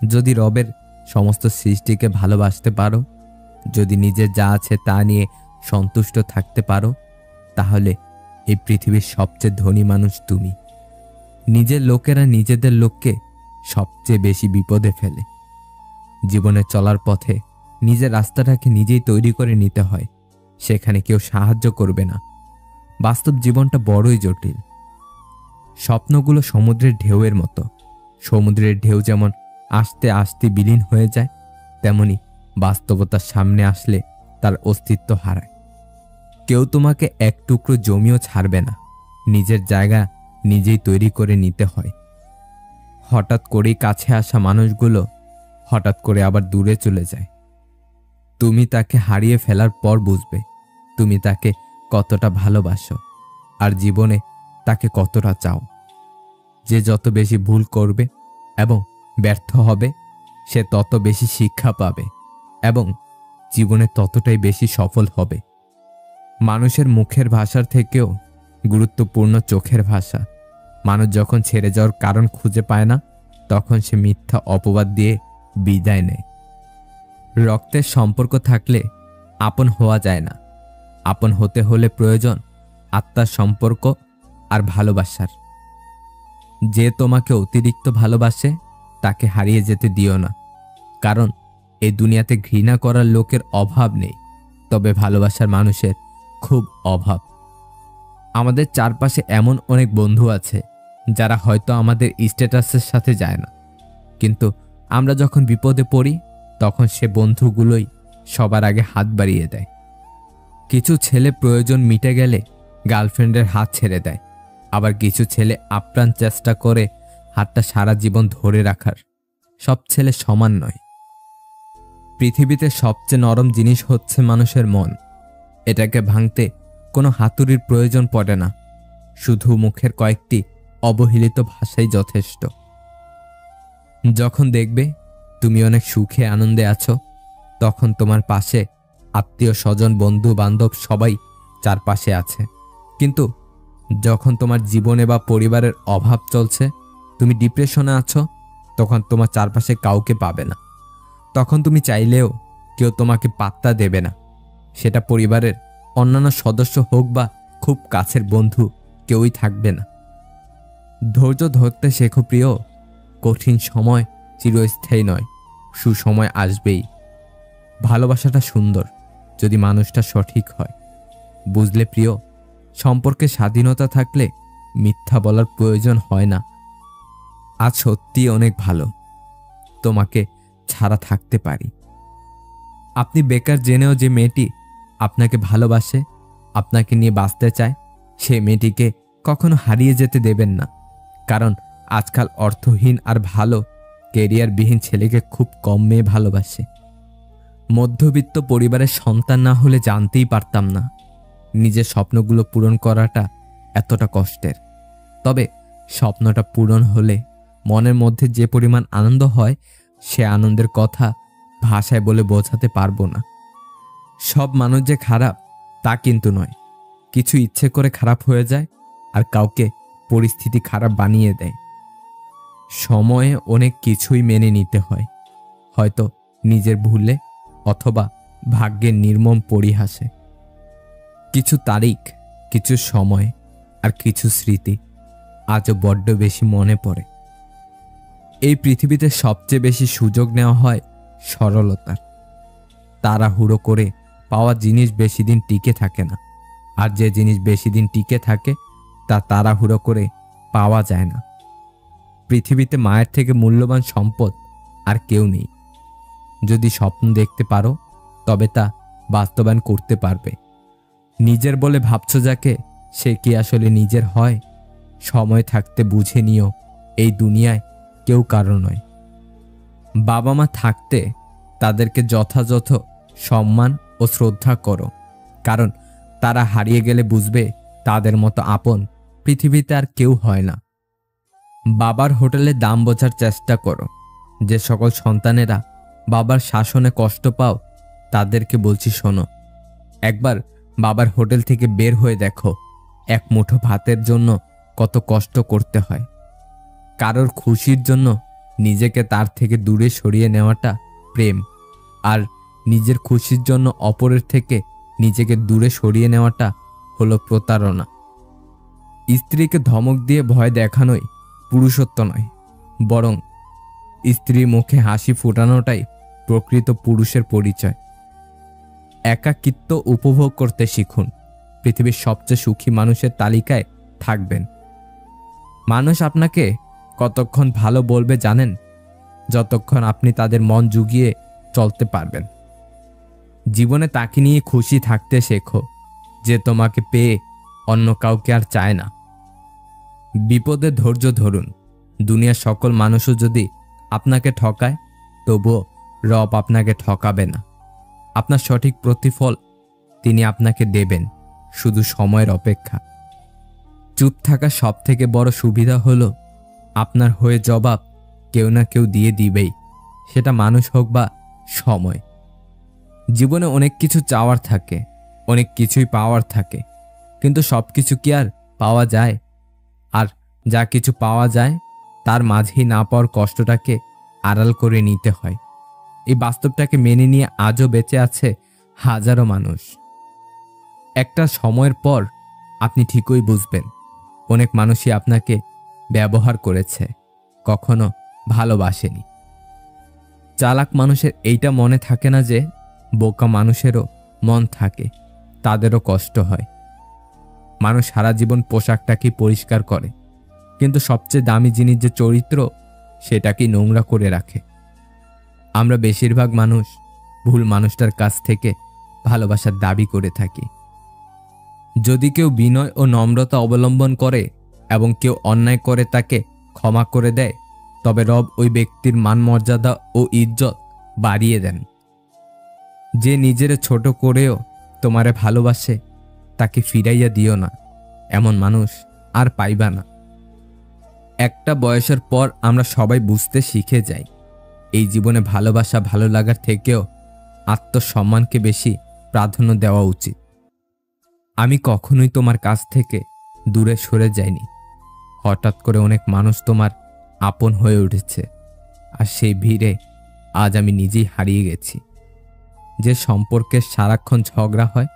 যদি রবের সমস্ত সৃষ্টিকে ভালোবাসতে পারো, যদি নিজের যা আছে তা নিয়ে সন্তুষ্ট থাকতে পারো, তাহলে এই পৃথিবীর সবচেয়ে ধনী মানুষ তুমি। নিজের লোকেরা নিজেদের লোককে সবচেয়ে বেশি বিপদে ফেলে। জীবনে চলার পথে নিজের রাস্তাটাকে নিজেই তৈরি করে নিতে হয়, সেখানে কেউ সাহায্য করবে না। বাস্তব জীবনটা বড়ই জটিল। স্বপ্নগুলো সমুদ্রের ঢেউয়ের মতো। সমুদ্রের ঢেউ যেমন আস্তে আস্তে বিলীন হয়ে যায়, তেমনি বাস্তবতার সামনে আসলে তার অস্তিত্ব হারায়। কেউ তোমাকে এক টুকরো জমিও ছাড়বে না। নিজের জায়গা নিজেই তৈরি করে নিতে হয়। হঠাৎ করেই কাছে আসা মানুষগুলো হঠাৎ করে আবার দূরে চলে যায়। তুমি তাকে হারিয়ে ফেলার পর বুঝবে তুমি তাকে কতটা ভালোবাসো আর জীবনে তাকে কতটা চাও। যে যত বেশি ভুল করবে এবং ব্যর্থ হবে, সে তত বেশি শিক্ষা পাবে এবং জীবনে ততটাই বেশি সফল হবে। মানুষের মুখের ভাষার থেকেও গুরুত্বপূর্ণ চোখের ভাষা। মানুষ যখন ছেড়ে যাওয়ার কারণ খুঁজে পায় না, তখন সে মিথ্যা অপবাদ দিয়ে বিদায় নেয়। রক্তের সম্পর্ক থাকলে আপন হওয়া যায় না। আপন হতে হলে প্রয়োজন আত্মার সম্পর্ক আর ভালোবাসার। যে তোমাকে অতিরিক্ত ভালোবাসে তাকে হারিয়ে যেতে দিও না, কারণ এই দুনিয়াতে ঘৃণা করার লোকের অভাব নেই, তবে ভালোবাসার মানুষের খুব অভাব। আমাদের চারপাশে এমন অনেক বন্ধু আছে যারা হয়তো আমাদের স্ট্যাটাসের সাথে যায় না, কিন্তু আমরা যখন বিপদে পড়ি তখন সে বন্ধুগুলোই সবার আগে হাত বাড়িয়ে দেয়। কিছু ছেলে প্রয়োজন মিটে গেলে গার্লফ্রেন্ডের হাত ছেড়ে দেয়, আবার কিছু ছেলে আপ্রাণ চেষ্টা করে হাতটা সারা জীবন ধরে রাখার। সব ছেলে সমান নয়। পৃথিবীতে সবচেয়ে নরম জিনিস হচ্ছে মানুষের মন। এটাকে ভাঙতে কোনো হাতুড়ির প্রয়োজন পড়ে না, শুধু মুখের কয়েকটি অবহেলিত ভাষাই যথেষ্ট। যখন দেখবে তুমি অনেক সুখে আনন্দে আছো, তখন তোমার পাশে আত্মীয় স্বজন বন্ধু বান্ধব সবাই চারপাশে আছে। কিন্তু যখন তোমার জীবনে বা পরিবারের অভাব চলছে, তুমি ডিপ্রেশনে আছো, তখন তোমার চারপাশে কাউকে পাবে না। তখন তুমি চাইলেও কেউ তোমাকে পাত্তা দেবে না। সেটা পরিবারের অন্যান্য সদস্য হোক বা খুব কাছের বন্ধু, কেউই থাকবে না। ধৈর্য ধরতে শেখো প্রিয়। কঠিন সময় চিরস্থায়ী নয়, সুসময় আসবেই। ভালোবাসাটা সুন্দর যদি মানুষটা সঠিক হয়। বুঝলে প্রিয়, সম্পর্কে স্বাধীনতা থাকলে মিথ্যা বলার প্রয়োজন হয় না। আজ সত্যি অনেক ভালো, তোমাকে ছাড়া থাকতে পারি। আপনি বেকার জেনেও যে মেয়েটি আপনাকে ভালোবাসে, আপনাকে নিয়ে বাঁচতে চায়, সে মেয়েটিকে কখনো হারিয়ে যেতে দেবেন না। কারণ আজকাল অর্থহীন আর ভালো কেরিয়ারবিহীন ছেলেকে খুব কম মেয়ে ভালোবাসে। মধ্যবিত্ত পরিবারের সন্তান না হলে জানতেই পারতাম না নিজের স্বপ্নগুলো পূরণ করাটা এতটা কষ্টের। তবে স্বপ্নটা পূরণ হলে মনের মধ্যে যে পরিমাণ আনন্দ হয়, সে আনন্দের কথা ভাষায় বলে বোঝাতে পারবো না। সব মানুষ যে খারাপ তা কিন্তু নয়। কিছু ইচ্ছে করে খারাপ হয়ে যায় আর কাউকে পরিস্থিতি খারাপ বানিয়ে দেয়। সময়ে অনেক কিছুই মেনে নিতে হয়, হয়তো নিজের ভুলে অথবা ভাগ্যের নির্মম পরিহাসে। কিছু তারিখ, কিছু সময় আর কিছু স্মৃতি আজও বড্ড বেশি মনে পড়ে। এই পৃথিবীতে সবচেয়ে বেশি সুযোগ নেওয়া হয় সরলতার। তাড়াহুড়ো করে পাওয়া জিনিস বেশি দিন টিকে থাকে না, আর যে জিনিস বেশি দিন টিকে থাকে তা তাড়াহুড়ো করে পাওয়া যায় না। পৃথিবীতে মায়ের থেকে মূল্যবান সম্পদ আর কেউ নেই। যদি স্বপ্ন দেখতে পারো তবে তা বাস্তবায়ন করতে পারবে। নিজের বলে ভাবছো যাকে, সে কি আসলে নিজের হয়? সময় থাকতে বুঝে নিও, এই দুনিয়ায় কেউ কারো নয়। বাবা মা থাকতে তাদেরকে যথাযথ সম্মান ও শ্রদ্ধা করো, কারণ তারা হারিয়ে গেলে বুঝবে তাদের মতো আপন পৃথিবীতে আর কেউ হয় না। বাবার হোটেলে দাম বোঝার চেষ্টা করো। যে সকল সন্তানেরা বাবার শাসনে কষ্ট পাও, তাদেরকে বলছি শোনো, একবার বাবার হোটেল থেকে বের হয়ে দেখো এক মুঠো ভাতের জন্য কত কষ্ট করতে হয়। কারোর খুশির জন্য নিজেকে তার থেকে দূরে সরিয়ে নেওয়াটা প্রেম, আর নিজের খুশির জন্য অপরের থেকে নিজেকে দূরে সরিয়ে নেওয়াটা হলো প্রতারণা। স্ত্রীকে ধমক দিয়ে ভয় দেখানোই পুরুষত্ব নয়, বরং স্ত্রীর মুখে হাসি ফোটানোটাই প্রকৃত পুরুষের পরিচয়। একাকিত্ব উপভোগ করতে শিখুন। পৃথিবীর সবচেয়ে সুখী মানুষের তালিকায় থাকবেন। মানুষ আপনাকে কতক্ষণ ভালো বলবে জানেন? যতক্ষণ আপনি তাদের মন জুগিয়ে চলতে পারবেন। জীবনে তাকে নিয়ে খুশি থাকতে শেখো, যে তোমাকে পেয়ে অন্য কাউকে আর চায় না। বিপদে ধৈর্য ধরুন। দুনিয়ার সকল মানুষও যদি আপনাকে ঠকায়, তবুও রব আপনাকে ঠকাবে না। আপনার সঠিক প্রতিফল তিনি আপনাকে দেবেন, শুধু সময়ের অপেক্ষা। চুপ থাকা সব থেকে বড় সুবিধা হলো আপনার হয়ে জবাব কেউ না কেউ দিয়ে দিবেই, সেটা মানুষ হোক বা সময়। জীবনে অনেক কিছু চাওয়ার থাকে, অনেক কিছুই পাওয়ার থাকে, কিন্তু সব কিছু কি আর পাওয়া যায়? আর যা কিছু পাওয়া যায় তার মাঝেই না পাওয়ার কষ্টটাকে আড়াল করে নিতে হয়। এই বাস্তবটাকে মেনে নিয়ে আজও বেঁচে আছে হাজারো মানুষ। একটা সময়ের পর আপনি ঠিকই বুঝবেন, অনেক মানুষই আপনাকে ব্যবহার করেছে, কখনো ভালোবাসেনি। চালাক মানুষের এইটা মনে থাকে না যে বোকা মানুষেরও মন থাকে, তাদেরও কষ্ট হয়। মানুষ সারা জীবন পোশাকটাকেই পরিষ্কার করে, কিন্তু সবচেয়ে দামি জিনিস যে চরিত্র, সেটাকেই নোংরা করে রাখে। আমরা বেশিরভাগ মানুষ ভুল মানুষটার কাছ থেকে ভালোবাসার দাবি করে থাকি। যদি কেউ বিনয় ও নম্রতা অবলম্বন করে এবং কেউ অন্যায় করে তাকে ক্ষমা করে দেয়, তবে রব ওই ব্যক্তির মান মর্যাদা ও ইজ্জত বাড়িয়ে দেন। যে নিজের ছোট করেও তোমারে ভালোবাসে, তাকে ফিরাইয়া দিও না, এমন মানুষ আর পাইবা না। একটা বয়সের পর আমরা সবাই বুঝতে শিখে যাই, এই জীবনে ভালোবাসা ভালো লাগার থেকেও আত্মসম্মানকে বেশি প্রাধান্য দেওয়া উচিত। আমি কখনোই তোমার কাছ থেকে দূরে সরে যাইনি। হঠাৎ করে অনেক মানুষ তোমার আপন হয়ে উঠেছে, আর সেই ভিড়ে আজ আমি নিজেই হারিয়ে গেছি। যে সম্পর্কের সারাক্ষণ ঝগড়া হয়,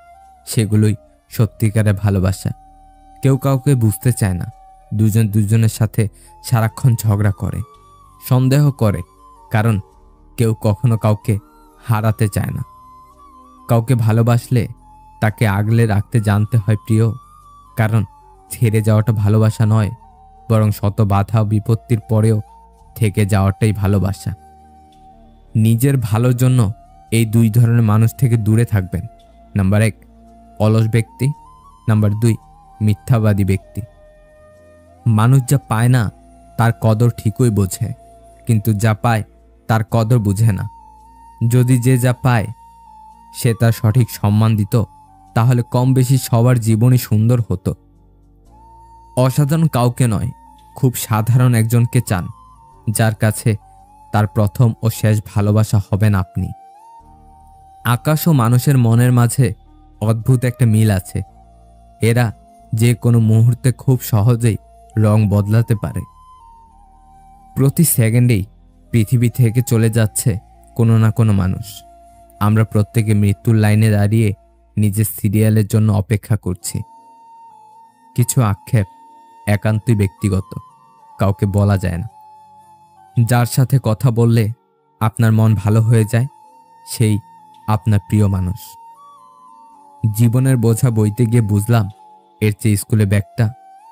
সেগুলোই সত্যিকারের ভালোবাসা। কেউ কাউকে বুঝতে চায় না, দুজন দুজনের সাথে সারাক্ষণ ঝগড়া করে, সন্দেহ করে, কারণ কেউ কখনো কাউকে হারাতে চায় না। কাউকে ভালোবাসলে তাকে আগলে রাখতে জানতে হয় প্রিয়, কারণ ছেড়ে যাওয়াটা ভালোবাসা নয়, বরং শত বাধা বিপত্তির পরেও থেকে যাওয়াটাই ভালোবাসা। নিজের ভালোর জন্য এই দুই ধরনের মানুষ থেকে দূরে থাকবেন। নাম্বার 1, অলস ব্যক্তি। নাম্বার 2, মিথ্যাবাদী ব্যক্তি। মানুষ যা পায় না তার কদর ঠিকই বোঝে, কিন্তু যা পায় তার কদর বুঝে না। যদি যে যা পায় সে তার সঠিক সম্মান দিত, তাহলে কম বেশি সবার জীবনই সুন্দর হতো। অসাধারণ কাউকে নয়, খুব সাধারণ একজনকে চান, যার কাছে তার প্রথম ও শেষ ভালোবাসা হবেন আপনি। আকাশ ও মানুষের মনের মাঝে অদ্ভুত একটা মিল আছে। এরা যে কোনো মুহূর্তে খুব সহজেই রং বদলাতে পারে। প্রতি সেকেন্ডেই পৃথিবী থেকে চলে যাচ্ছে কোনো না কোনো মানুষ। আমরা প্রত্যেকে মৃত্যুর লাইনে দাঁড়িয়ে নিজের সিরিয়ালের জন্য অপেক্ষা করছি। কিছু আক্ষেপ একান্তই ব্যক্তিগত, কাউকে বলা যায় না। যার সাথে কথা বললে আপনার মন ভালো হয়ে যায়, সেই আপনার প্রিয় মানুষ। জীবনের বোঝা বইতে গিয়ে বুঝলাম, এর চেয়ে স্কুলে ব্যাগটা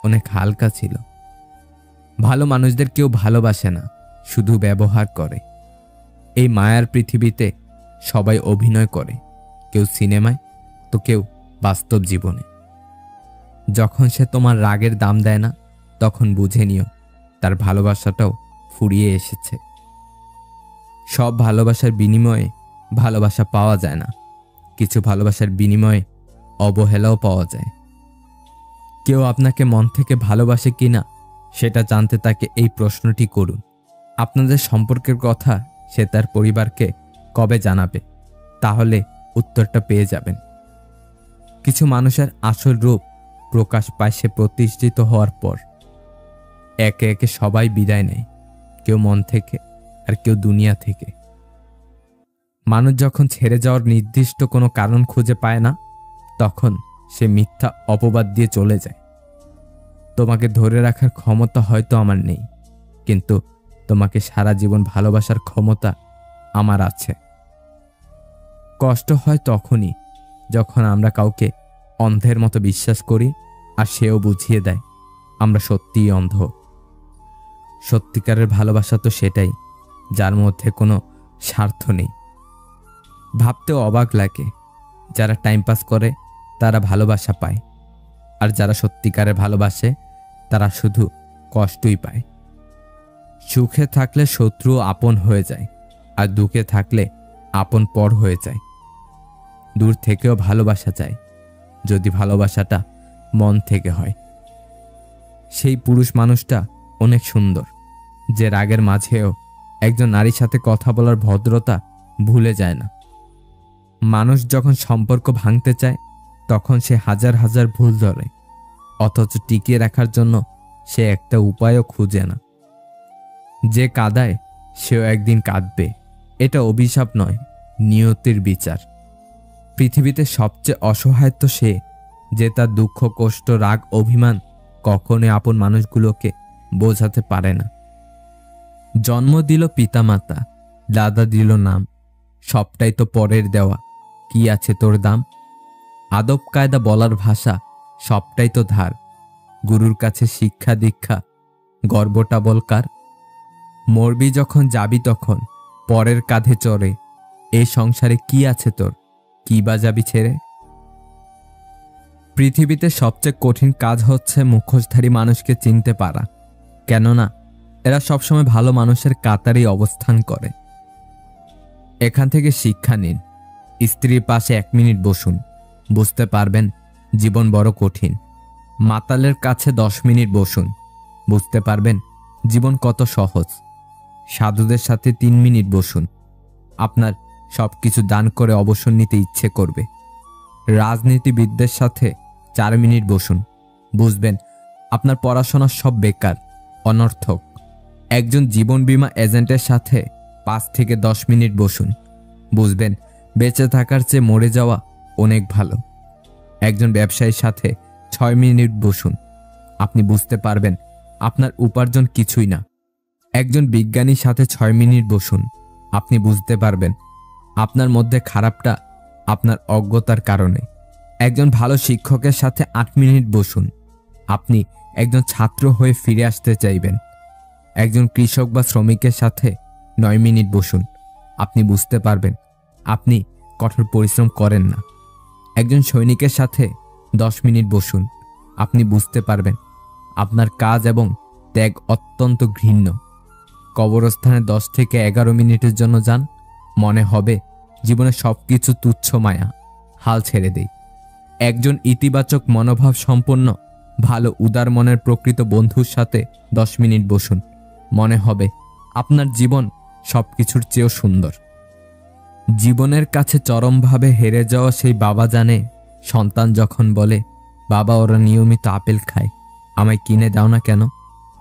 অনেক হালকা ছিল। ভালো মানুষদের কেউ ভালোবাসে না, শুধু ব্যবহার করে। এই মায়ার পৃথিবীতে সবাই অভিনয় করে, কেউ সিনেমায় তো কেউ বাস্তব জীবনে। যখন সে তোমার রাগের দাম দেয় না, তখন বুঝে নিও তার ভালোবাসাটাও ফুরিয়ে এসেছে। সব ভালোবাসার বিনিময়ে ভালোবাসা পাওয়া যায় না, কিছু ভালোবাসার বিনিময়ে অবহেলাও পাওয়া যায়। কেউ আপনাকে মন থেকে ভালোবাসে কিনা সেটা জানতে তাকে এই প্রশ্নটি করুন। আপনাদের সম্পর্কের কথা সে তার পরিবারকে কবে জানাবে, তাহলে উত্তরটা পেয়ে যাবেন। কিছু মানুষের আসল রূপ প্রকাশ পায় সে প্রতিষ্ঠিত হওয়ার পর। একে একে সবাই বিদায় নেয়, কেউ মন থেকে আর কেউ দুনিয়া থেকে। মানুষ যখন ছেড়ে যাওয়ার নির্দিষ্ট কোনো কারণ খুঁজে পায় না, তখন সে মিথ্যা অপবাদ দিয়ে চলে যায়। তোমাকে ধরে রাখার ক্ষমতা হয়তো আমার নেই, কিন্তু তোমাকে সারা জীবন ভালোবাসার ক্ষমতা আমার আছে। কষ্ট হয় তখনই যখন আমরা কাউকে অন্ধের মতো বিশ্বাস করি আর সেও বুঝিয়ে দেয় আমরা সত্যিই অন্ধ। সত্যিকারের ভালোবাসা তো সেটাই, যার মধ্যে কোনো স্বার্থ নেই। ভাবতেও অবাক লাগে, যারা টাইম পাস করে তারা ভালোবাসা পায়, আর যারা সত্যিকারের ভালোবাসে তারা শুধু কষ্টই পায়। সুখে থাকলে শত্রু আপন হয়ে যায়, আর দুঃখে থাকলে আপন পর হয়ে যায়। দূর থেকেও ভালোবাসা যায়, যদি ভালোবাসাটা মন থেকে হয়। সেই পুরুষ মানুষটা অনেক সুন্দর, যে রাগের মাঝেও একজন নারীর সাথে কথা বলার ভদ্রতা ভুলে যায় না। মানুষ যখন সম্পর্ক ভাঙতে চায়, তখন সে হাজার হাজার ভুল ধরে, অথচ টিকিয়ে রাখার জন্য সে একটা উপায়ও খুঁজে না। যে কাঁদায় সেও একদিন কাঁদবে, এটা অভিশাপ নয়, নিয়তির বিচার। পৃথিবীতে সবচেয়ে অসহায় তো সে, যে তার দুঃখ, কষ্ট, রাগ, অভিমান কখনোই আপন মানুষগুলোকে বোঝাতে পারে না। জন্ম দিল পিতামাতা, দাদা দিল নাম, সবটাই তো পরের দেওয়া, কি আছে তোর দাম? আদব কায়দা বলার ভাষা, সবটাই তো ধার, গুরুর কাছে শিক্ষা দীক্ষা, গর্বটা বলকার। মরবি যখন যাবি তখন পরের কাঁধে চড়ে, এই সংসারে কি আছে তোর, কি বা যাবি ছেড়ে? পৃথিবীতে সবচেয়ে কঠিন কাজ হচ্ছে মুখোশধারী মানুষকে চিনতে পারা, কেননা এরা সবসময় ভালো মানুষের কাতারেই অবস্থান করে। এখান থেকে শিক্ষা নিন, স্ত্রীর পাশে 1 মিনিট বসুন, বুঝতে পারবেন জীবন বড় কঠিন। মাতালের কাছে 10 মিনিট বসুন, বুঝতে পারবেন জীবন কত সহজ। সাধুদের সাথে 3 মিনিট বসুন, আপনার সবকিছু দান করে অবসর নিতে ইচ্ছে করবে। রাজনীতিবিদদের সাথে 4 মিনিট বসুন, বুঝবেন আপনার পড়াশোনা সব বেকার, অনর্থক। একজন জীবন বীমা এজেন্টের সাথে 5 থেকে 10 মিনিট বসুন, বুঝবেন বেঁচে থাকার চেয়ে মরে যাওয়া অনেক ভালো। একজন ব্যবসায়ীর সাথে 6 মিনিট বসুন, আপনি বুঝতে পারবেন আপনার উপার্জন কিছুই না। একজন বিজ্ঞানীর সাথে 6 মিনিট বসুন, আপনি বুঝতে পারবেন আপনার মধ্যে খারাপটা আপনার অজ্ঞতার কারণে। একজন ভালো শিক্ষকের সাথে 8 মিনিট বসুন, আপনি একজন ছাত্র হয়ে ফিরে আসতে চাইবেন। একজন কৃষক বা শ্রমিকের সাথে 9 মিনিট বসুন, আপনি বুঝতে পারবেন আপনি কঠোর পরিশ্রম করেন না। একজন সৈনিকের সাথে 10 মিনিট বসুন, আপনি বুঝতে পারবেন আপনার কাজ এবং ত্যাগ অত্যন্ত ঘৃণ্য। কবরস্থানে 10 থেকে 11 মিনিটের জন্য যান, মনে হবে জীবনে সবকিছু তুচ্ছ মায়া, হাল ছেড়ে দেই। একজন ইতিবাচক মনোভাব সম্পন্ন ভালো উদার মনের প্রকৃত বন্ধুর সাথে 10 মিনিট বসুন, মনে হবে আপনার জীবন সবকিছুর চেয়েও সুন্দর। জীবনের কাছে চরমভাবে হেরে যাওয়া সেই বাবা জানে, সন্তান যখন বলে, বাবা ওরা নিয়মিত আপেল খায়, আমায় কিনে দাও না কেন?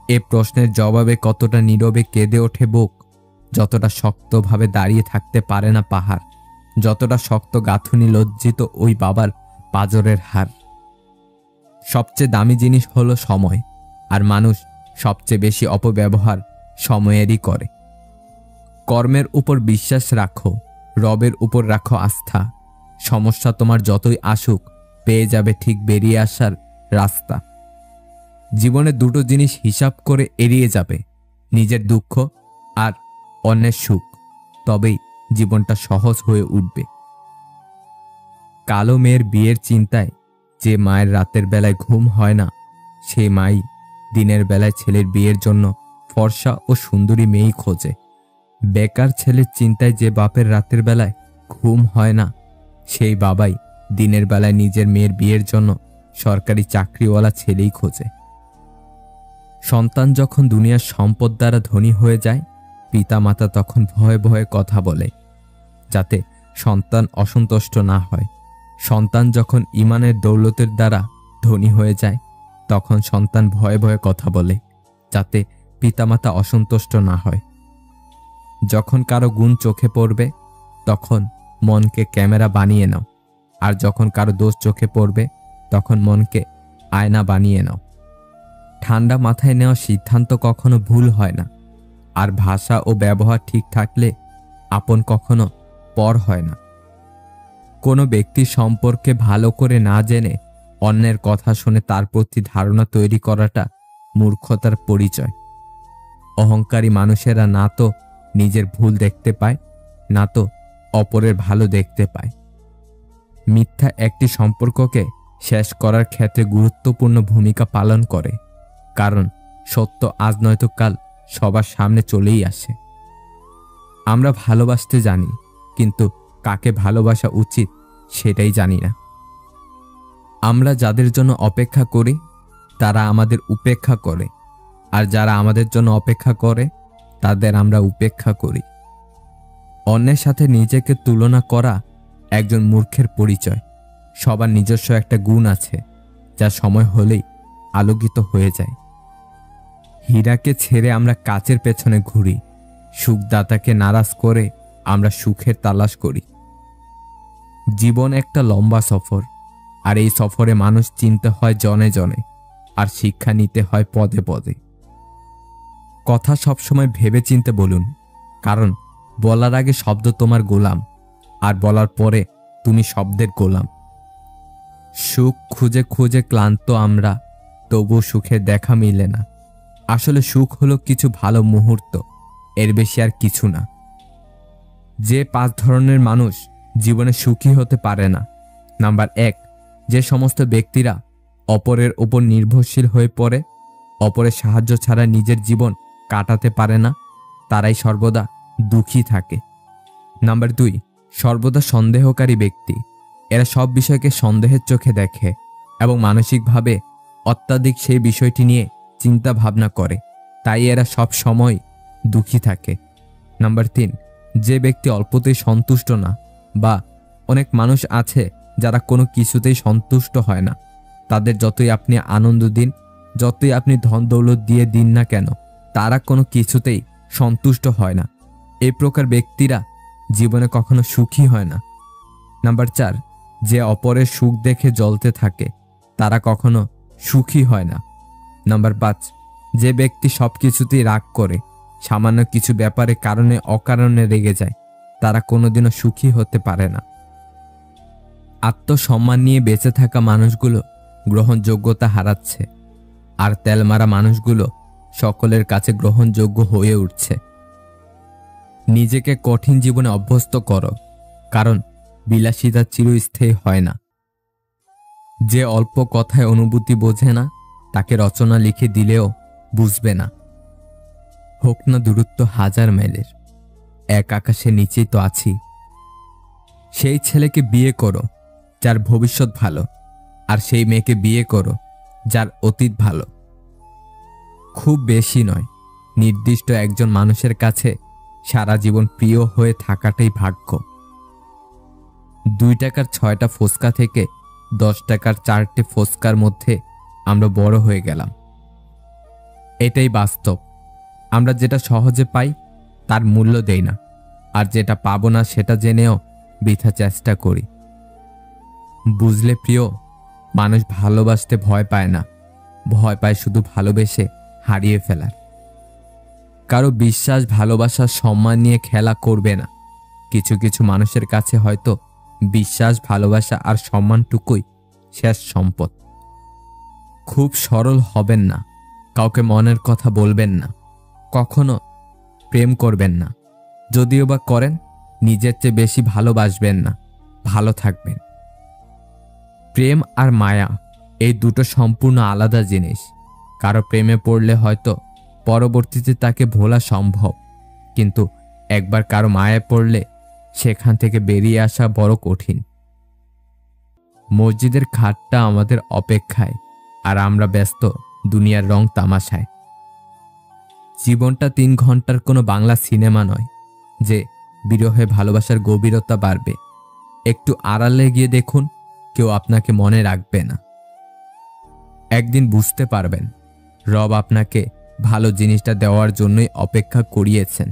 এ প্রশ্নের জবাবে কতটা নীরবে কেঁদে ওঠে বুক, যতটা শক্তভাবে দাঁড়িয়ে থাকতে পারে না পাহাড়, যতটা শক্ত গাঁথুনি লজ্জিত ওই বাবার পাঁজরের হার। সবচেয়ে দামি জিনিস হলো সময়, আর মানুষ সবচেয়ে বেশি অপব্যবহার সময়েরই করে। কর্মের উপর বিশ্বাস রাখো, রবের উপর রাখো আস্থা। সমস্যা তোমার যতই আসুক, পেয়ে যাবে ঠিক বেরিয়ে আসার রাস্তা। জীবনে 2টো জিনিস হিসাব করে এড়িয়ে যাবে, নিজের দুঃখ আর অন্যের সুখ, তবেই জীবনটা সহজ হয়ে উঠবে। কালো মেয়ের বিয়ের চিন্তায় যে মায়ের রাতের বেলায় ঘুম হয় না, সেই মাই দিনের বেলায় ছেলের বিয়ের জন্য ফর্সা ও সুন্দরী মেয়েই খোঁজে। বেকার ছেলের চিন্তায় যে বাপের রাতের বেলায় ঘুম হয় না, সেই বাবাই দিনের বেলায় নিজের মেয়ের বিয়ের জন্য সরকারি চাকরিওয়ালা ছেলেই খোঁজে। সন্তান যখন দুনিয়ার সম্পদ দ্বারা ধনী হয়ে যায়, পিতামাতা তখন ভয়ে ভয়ে কথা বলে, যাতে সন্তান অসন্তুষ্ট না হয়। সন্তান যখন ঈমানের দৌলতের দ্বারা ধনী হয়ে যায়, তখন সন্তান ভয়ে ভয়ে কথা বলে, যাতে পিতামাতা অসন্তুষ্ট না হয়। যখন কারো গুণ চোখে পড়বে, তখন মনকে ক্যামেরা বানিয়ে নাও, আর যখন কারো দোষ চোখে পড়বে, তখন মনকে আয়না বানিয়ে নাও। ঠান্ডা মাথায় নেওয়া সিদ্ধান্ত কখনো ভুল হয় না, আর ভাষা ও ব্যবহার ঠিক থাকলে আপন কখনো পর হয় না। কোনো ব্যক্তির সম্পর্কে ভালো করে না জেনে অন্যের কথা শুনে তার প্রতি ধারণা তৈরি করাটা মূর্খতার পরিচয়। অহংকারী মানুষেরা না তো নিজের ভুল দেখতে পায়, না তো অপরের ভালো দেখতে পায়। মিথ্যা একটি সম্পর্ককে শেষ করার ক্ষেত্রে গুরুত্বপূর্ণ ভূমিকা পালন করে, কারণ সত্য আজ নয়তো কাল সবার সামনে চলেই আসে। আমরা ভালোবাসতে জানি, কিন্তু কাকে ভালোবাসা উচিত সেটাই জানি না। আমরা যাদের জন্য অপেক্ষা করি, তারা আমাদের উপেক্ষা করে, আর যারা আমাদের জন্য অপেক্ষা করে, তাদের আমরা উপেক্ষা করি। অন্যের সাথে নিজেকে তুলনা করা একজন মূর্খের পরিচয়। সবার নিজস্ব একটা গুণ আছে, যা সময় হলেই আলোকিত হয়ে যায়। হীরাকে ছেড়ে আমরা কাচের পেছনে ঘুরি, সুখদাতাকে নারাজ করে আমরা সুখের তালাশ করি। জীবন একটা লম্বা সফর, আর এই সফরে মানুষ চিনতে হয় জনে জনে, আর শিক্ষা নিতে হয় পদে পদে। কথা সবসময় ভেবে চিনতে বলুন, কারণ বলার আগে শব্দ তোমার গোলাম, আর বলার পরে তুমি শব্দের গোলাম। সুখ খুঁজে খুঁজে ক্লান্ত আমরা, তবু সুখের দেখা মিলে না। আসলে সুখ হলো কিছু ভালো মুহূর্ত, এর বেশি আর কিছু না। যে 5 ধরনের মানুষ জীবনে সুখী হতে পারে না। নাম্বার 1, যে সমস্ত ব্যক্তিরা অপরের উপর নির্ভরশীল হয়ে পড়ে, অপরের সাহায্য ছাড়া নিজের জীবন কাটাতে পারে না, তারাই সর্বদা দুঃখী থাকে। নাম্বার 2, সর্বদা সন্দেহকারী ব্যক্তি। এরা সব বিষয়কে সন্দেহের চোখে দেখে এবং মানসিকভাবে অত্যাধিক সেই বিষয়টি নিয়ে চিন্তা ভাবনা করে, তাই এরা সব সময় দুঃখী থাকে। নাম্বার 3, যে ব্যক্তি অল্পতেই সন্তুষ্ট না, বা অনেক মানুষ আছে যারা কোনো কিছুতেই সন্তুষ্ট হয় না। তাদের যতই আপনি আনন্দ দিন, যতই আপনি ধন দৌলত দিয়ে দিন না কেন, তারা কোনো কিছুতেই সন্তুষ্ট হয় না। এই প্রকার ব্যক্তিরা জীবনে কখনো সুখী হয় না। নাম্বার 4, যে অপরের সুখ দেখে জ্বলতে থাকে, তারা কখনো সুখী হয় না। নাম্বার 5, যে ব্যক্তি সবকিছুতেই রাগ করে, সামান্য কিছু ব্যাপারে কারণে অকারণে রেগে যায়, তারা কোনোদিনও সুখী হতে পারে না। আত্মসম্মান নিয়ে বেঁচে থাকা মানুষগুলো গ্রহণযোগ্যতা হারাচ্ছে, আর তেলমারা মানুষগুলো সকলের কাছে গ্রহণযোগ্য হয়ে উঠছে। নিজেকে কঠিন জীবনে অভ্যস্ত করো, কারণ বিলাসিতা চিরস্থায়ী হয় না। যে অল্প কথায় অনুভূতি বোঝে না, তাকে রচনা লিখে দিলেও বুঝবে না। হোক না দূরত্ব 1000 মাইলের, এক আকাশের নিচেই তো আছি। সেই ছেলেকে বিয়ে করো যার ভবিষ্যৎ ভালো, আর সেই মেয়েকে বিয়ে করো যার অতীত ভালো। খুব বেশি নয়, নির্দিষ্ট একজন মানুষের কাছে সারা জীবন প্রিয় হয়ে থাকাটাই ভাগ্য। 2 টাকার 6টা ফুচকা থেকে 10 টাকার 4টে ফুচকার মধ্যে আমরা বড় হয়ে গেলাম। এটাই বাস্তব। আমরা যেটা সহজে পাই তার মূল্য দেই না, আর যেটা পাবো না সেটা জেনেও বৃথা চেষ্টা করি। বুঝলে প্রিয়, মানুষ ভালোবাসতে ভয় পায় না, ভয় পায় শুধু ভালোবেসে হারিয়ে ফেলার। কারো বিশ্বাস, ভালোবাসা, সম্মান নিয়ে খেলা করবে না। কিছু কিছু মানুষের কাছে হয়তো বিশ্বাস, ভালোবাসা আর সম্মানটুকুই শেষ সম্পদ। খুব সরল হবেন না, কাউকে মনের কথা বলবেন না, কখনো প্রেম করবেন না। যদিও বা করেন, নিজের চেয়ে বেশি ভালোবাসবেন না, ভালো থাকবেন। প্রেম আর মায়া এই দুটো সম্পূর্ণ আলাদা জিনিস। কারো প্রেমে পড়লে হয়তো পরবর্তীতে তাকে ভোলা সম্ভব, কিন্তু একবার কারো মায়ায় পড়লে সেখান থেকে বেরিয়ে আসা বড় কঠিন। মসজিদের খাটটা আমাদের অপেক্ষায়, আর আমরা ব্যস্ত দুনিয়ার রং তামাশায়। জীবনটা 3 ঘন্টার কোনো বাংলা সিনেমা নয় যে বিরহে ভালোবাসার গভীরতা বাড়বে। একটু আড়ালে গিয়ে দেখুন, কেউ আপনাকে মনে রাখবে না। একদিন বুঝতে পারবেন রব আপনাকে ভালো জিনিসটা দেওয়ার জন্যই অপেক্ষা করিয়েছেন।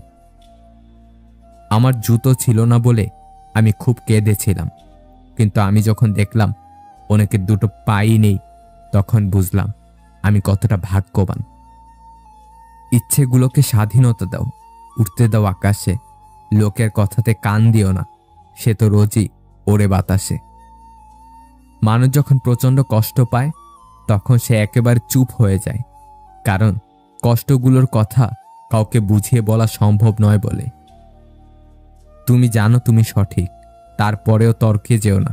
আমার জুতো ছিল না বলে আমি খুব কেঁদেছিলাম, কিন্তু আমি যখন দেখলাম অনেকের দুটো পাই নেই, তখন বুঝলাম আমি কতটা ভাগ্যবান। ইচ্ছেগুলোকে স্বাধীনতা দাও, উঠতে দাও আকাশে। লোকের কথাতে কান দিও না, সে তো রোজই ওড়ে বাতাসে। মানুষ যখন প্রচণ্ড কষ্ট পায় তখন সে একেবারে চুপ হয়ে যায়, কারণ কষ্টগুলোর কথা কাউকে বুঝিয়ে বলা সম্ভব নয় বলে। তুমি জানো তুমি সঠিক, তারপরেও তর্কে যেও না,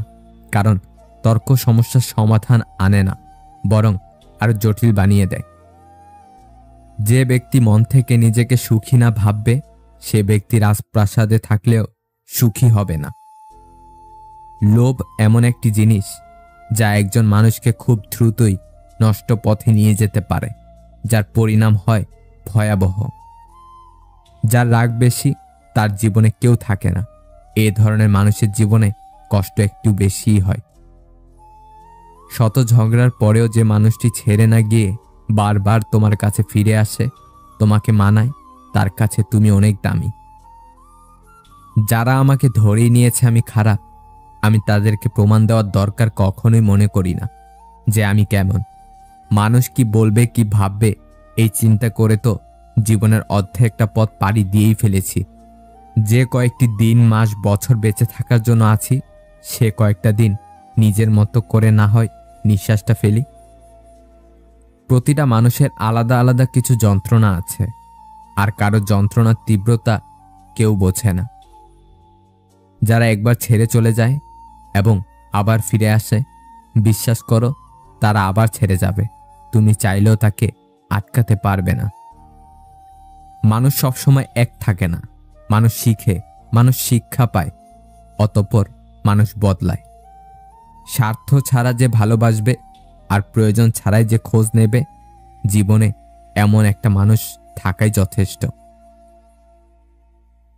কারণ তর্ক সমস্যার সমাধান আনে না, বরং আরো জটিল বানিয়ে দেয়। যে ব্যক্তি মন থেকে নিজেকে সুখী না ভাববে, সে ব্যক্তি রাজপ্রাসাদে থাকলেও সুখী হবে না। লোভ এমন একটি জিনিস যা একজন মানুষকে খুব দ্রুতই নষ্ট পথে নিয়ে যেতে পারে, যার পরিণাম হয় ভয়াবহ। যার রাগ বেশি তার জীবনে কেউ থাকে না। এ ধরনের মানুষের জীবনে কষ্ট একটু বেশিই হয়। শত ঝগড়ার পরেও যে মানুষটি ছেড়ে না গিয়ে বারবার তোমার কাছে ফিরে আসে, তোমাকে মানায়, তার কাছে তুমি অনেক দামি। যারা আমাকে ধরেই নিয়েছে আমি খারাপ, আমি তাদেরকে প্রমাণ দেওয়ার দরকার কখনোই মনে করি না যে আমি কেমন। মানুষ কি বলবে, কি ভাববে, এই চিন্তা করে তো জীবনের অর্ধেকটা পথ পাড়ি দিয়েই ফেলেছি। যে কয়েকটি দিন, মাস, বছর বেঁচে থাকার জন্য আছি, সে কয়েকটা দিন নিজের মতো করে না হয় নিঃশ্বাসটা ফেলি। প্রতিটা মানুষের আলাদা আলাদা কিছু যন্ত্রণা আছে, আর কারো যন্ত্রণার তীব্রতা কেউ বোঝে না। যারা একবার ছেড়ে চলে যায় এবং আবার ফিরে আসে, বিশ্বাস করো তারা আবার ছেড়ে যাবে, তুমি চাইলেও তাকে আটকাতে পারবে না। মানুষ সবসময় এক থাকে না, মানুষ শিখে, মানুষ শিক্ষা পায়, অতঃপর মানুষ বদলায়। স্বার্থ ছাড়া যে ভালোবাসবে আর প্রয়োজন ছাড়াই যে খোঁজ নেবে, জীবনে এমন একটা মানুষ থাকাই যথেষ্ট।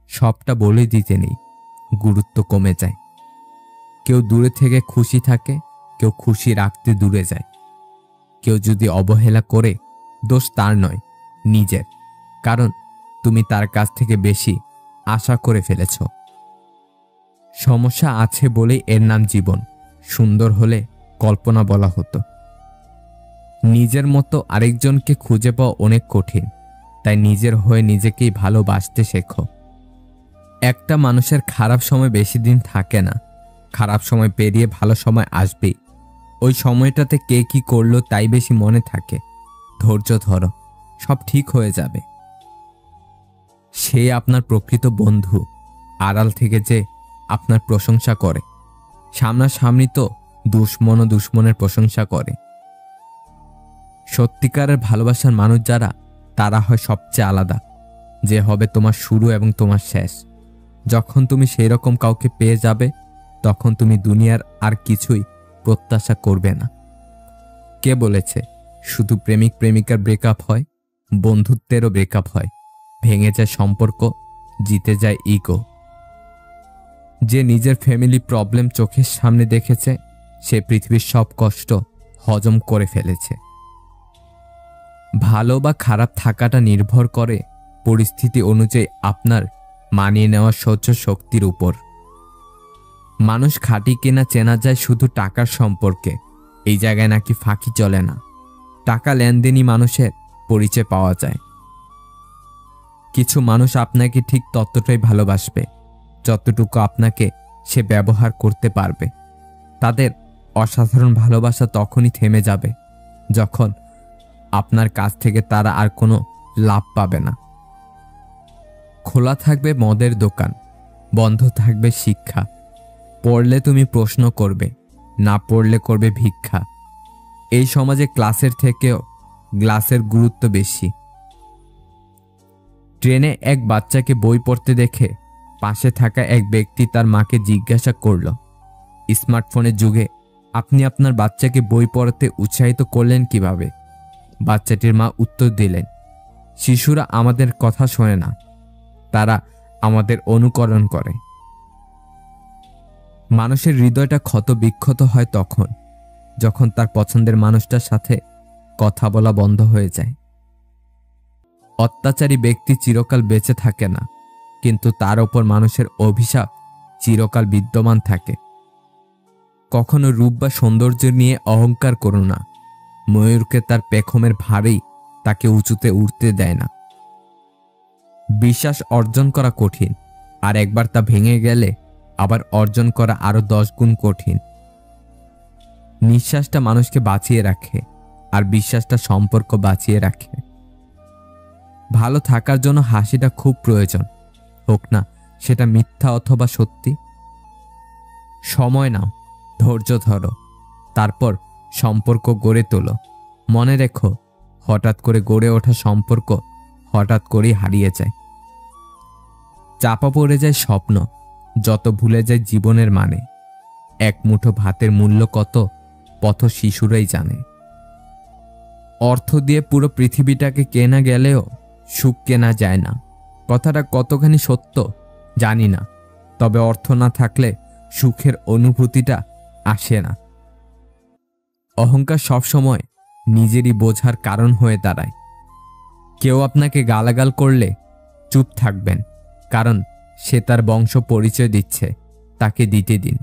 সবটা বলে দিতে নেই, গুরুত্ব কমে যায়। কেউ দূরে থেকে খুশি থাকে, কেউ খুশি রাখতে দূরে যায়। কেউ যদি অবহেলা করে, দোষ তার নয়, নিজের, কারণ তুমি তার কাছ থেকে বেশি আশা করে ফেলেছ। সমস্যা আছে বলেই এর নাম জীবন। সুন্দর হলে কল্পনা বলা হতো। নিজের মতো আরেকজনকে খুঁজে পাওয়া অনেক কঠিন, তাই নিজের হয়ে নিজেকেই ভালোবাসতে শেখো। একটা মানুষের খারাপ সময় বেশি দিন থাকে না, খারাপ সময় পেরিয়ে ভালো সময় আসবেই। ওই সময়টাতে কে কি করলো তাই বেশি মনে থাকে। ধৈর্য ধরো, সব ঠিক হয়ে যাবে। সে আপনার প্রকৃত বন্ধু, আড়াল থেকে যে আপনার প্রশংসা করে। সামনাসামনি তো দুশ্মন ও দুশ্মনের প্রশংসা করে। সত্যিকারের ভালোবাসার মানুষ যারা, তারা হয় সবচেয়ে আলাদা, যে হবে তোমার শুরু এবং তোমার শেষ। যখন তুমি সেই রকম কাউকে পেয়ে যাবে, তখন তুমি দুনিয়ার আর কিছুই প্রত্যাশা করবে না। কে বলেছে শুধু প্রেমিক প্রেমিকার ব্রেকআপ হয়? বন্ধুত্বেরও ব্রেকআপ হয়। ভেঙে যায় সম্পর্ক, জিতে যায় ইগো। যে নিজের ফ্যামিলি প্রবলেম চোখের সামনে দেখেছে, সে পৃথিবীর সব কষ্ট হজম করে ফেলেছে। ভালো বা খারাপ থাকাটা নির্ভর করে পরিস্থিতি অনুযায়ী আপনার মানিয়ে নেওয়া সহ্য শক্তির উপর। মানুষ খাঁটি কিনা চেনা যায় শুধু টাকার সম্পর্কে। এই জায়গায় নাকি ফাঁকি চলে না। টাকা লেনদেনই মানুষের পরিচয় পাওয়া যায়। কিছু মানুষ আপনাকে ঠিক ততটাই ভালোবাসবে যতটুকু আপনাকে সে ব্যবহার করতে পারবে। তাদের অসাধারণ ভালোবাসা তখনই থেমে যাবে যখন আপনার কাছ থেকে তারা আর কোনো লাভ পাবে না। খোলা থাকবে মদের দোকান, বন্ধ থাকবে শিক্ষা। পড়লে তুমি প্রশ্ন করবে, না পড়লে করবে ভিক্ষা। এই সমাজে ক্লাসের থেকেও গ্লাসের গুরুত্ব বেশি। ট্রেনে এক বাচ্চাকে বই পড়তে দেখে পাশে থাকা এক ব্যক্তি তার মাকে জিজ্ঞাসা করল, স্মার্টফোনের যুগে আপনি আপনার বাচ্চাকে বই পড়াতে উৎসাহিত করলেন কিভাবে? বাচ্চাটির মা উত্তর দিলেন, শিশুরা আমাদের কথা শোনে না, তারা আমাদের অনুকরণ করে। মানুষের হৃদয়টা ক্ষত বিক্ষত হয় তখন যখন তার পছন্দের মানুষটার সাথে কথা বলা বন্ধ হয়ে যায়। অত্যাচারী ব্যক্তি চিরকাল বেঁচে থাকে না, কিন্তু তার ওপর মানুষের অভিশাপ চিরকাল বিদ্যমান থাকে। কখনো রূপ বা সৌন্দর্য নিয়ে অহংকার করো না। ময়ূরকে তার পেখমের ভারেই তাকে উঁচুতে উঠতে দেয় না। বিশ্বাস অর্জন করা কঠিন, আর একবার তা ভেঙে গেলে আবার অর্জন করা আরো 10 গুণ কঠিন। নিঃশ্বাসটা মানুষকে বাঁচিয়ে রাখে, আর বিশ্বাসটা সম্পর্ক বাঁচিয়ে রাখে। ভালো থাকার জন্য হাসিটা খুব প্রয়োজন, হোক না সেটা মিথ্যা অথবা সত্যি। সময় নাও, ধৈর্য ধরো, তারপর সম্পর্ক গড়ে তোলো। মনে রেখো, হঠাৎ করে গড়ে ওঠা সম্পর্ক হঠাৎ করেই হারিয়ে যায়। চাপা পড়ে যায় স্বপ্ন, যত ভুলে যায় জীবনের মানে। এক মুঠো ভাতের মূল্য কত, পথ শিশুরাই জানে। অর্থ দিয়ে পুরো পৃথিবীটাকে কেনা গেলেও সুখ কেনা যায় না। কথাটা কতখানি সত্য জানি না, তবে অর্থ না থাকলে সুখের অনুভূতিটা আসে না। অহংকার সবসময় নিজেরই বোঝার কারণ হয়ে দাঁড়ায়। কেউ আপনাকে গালাগাল করলে চুপ থাকবেন, কারণ সে তার বংশ পরিচয় দিচ্ছে, তাকে দিতে দিন।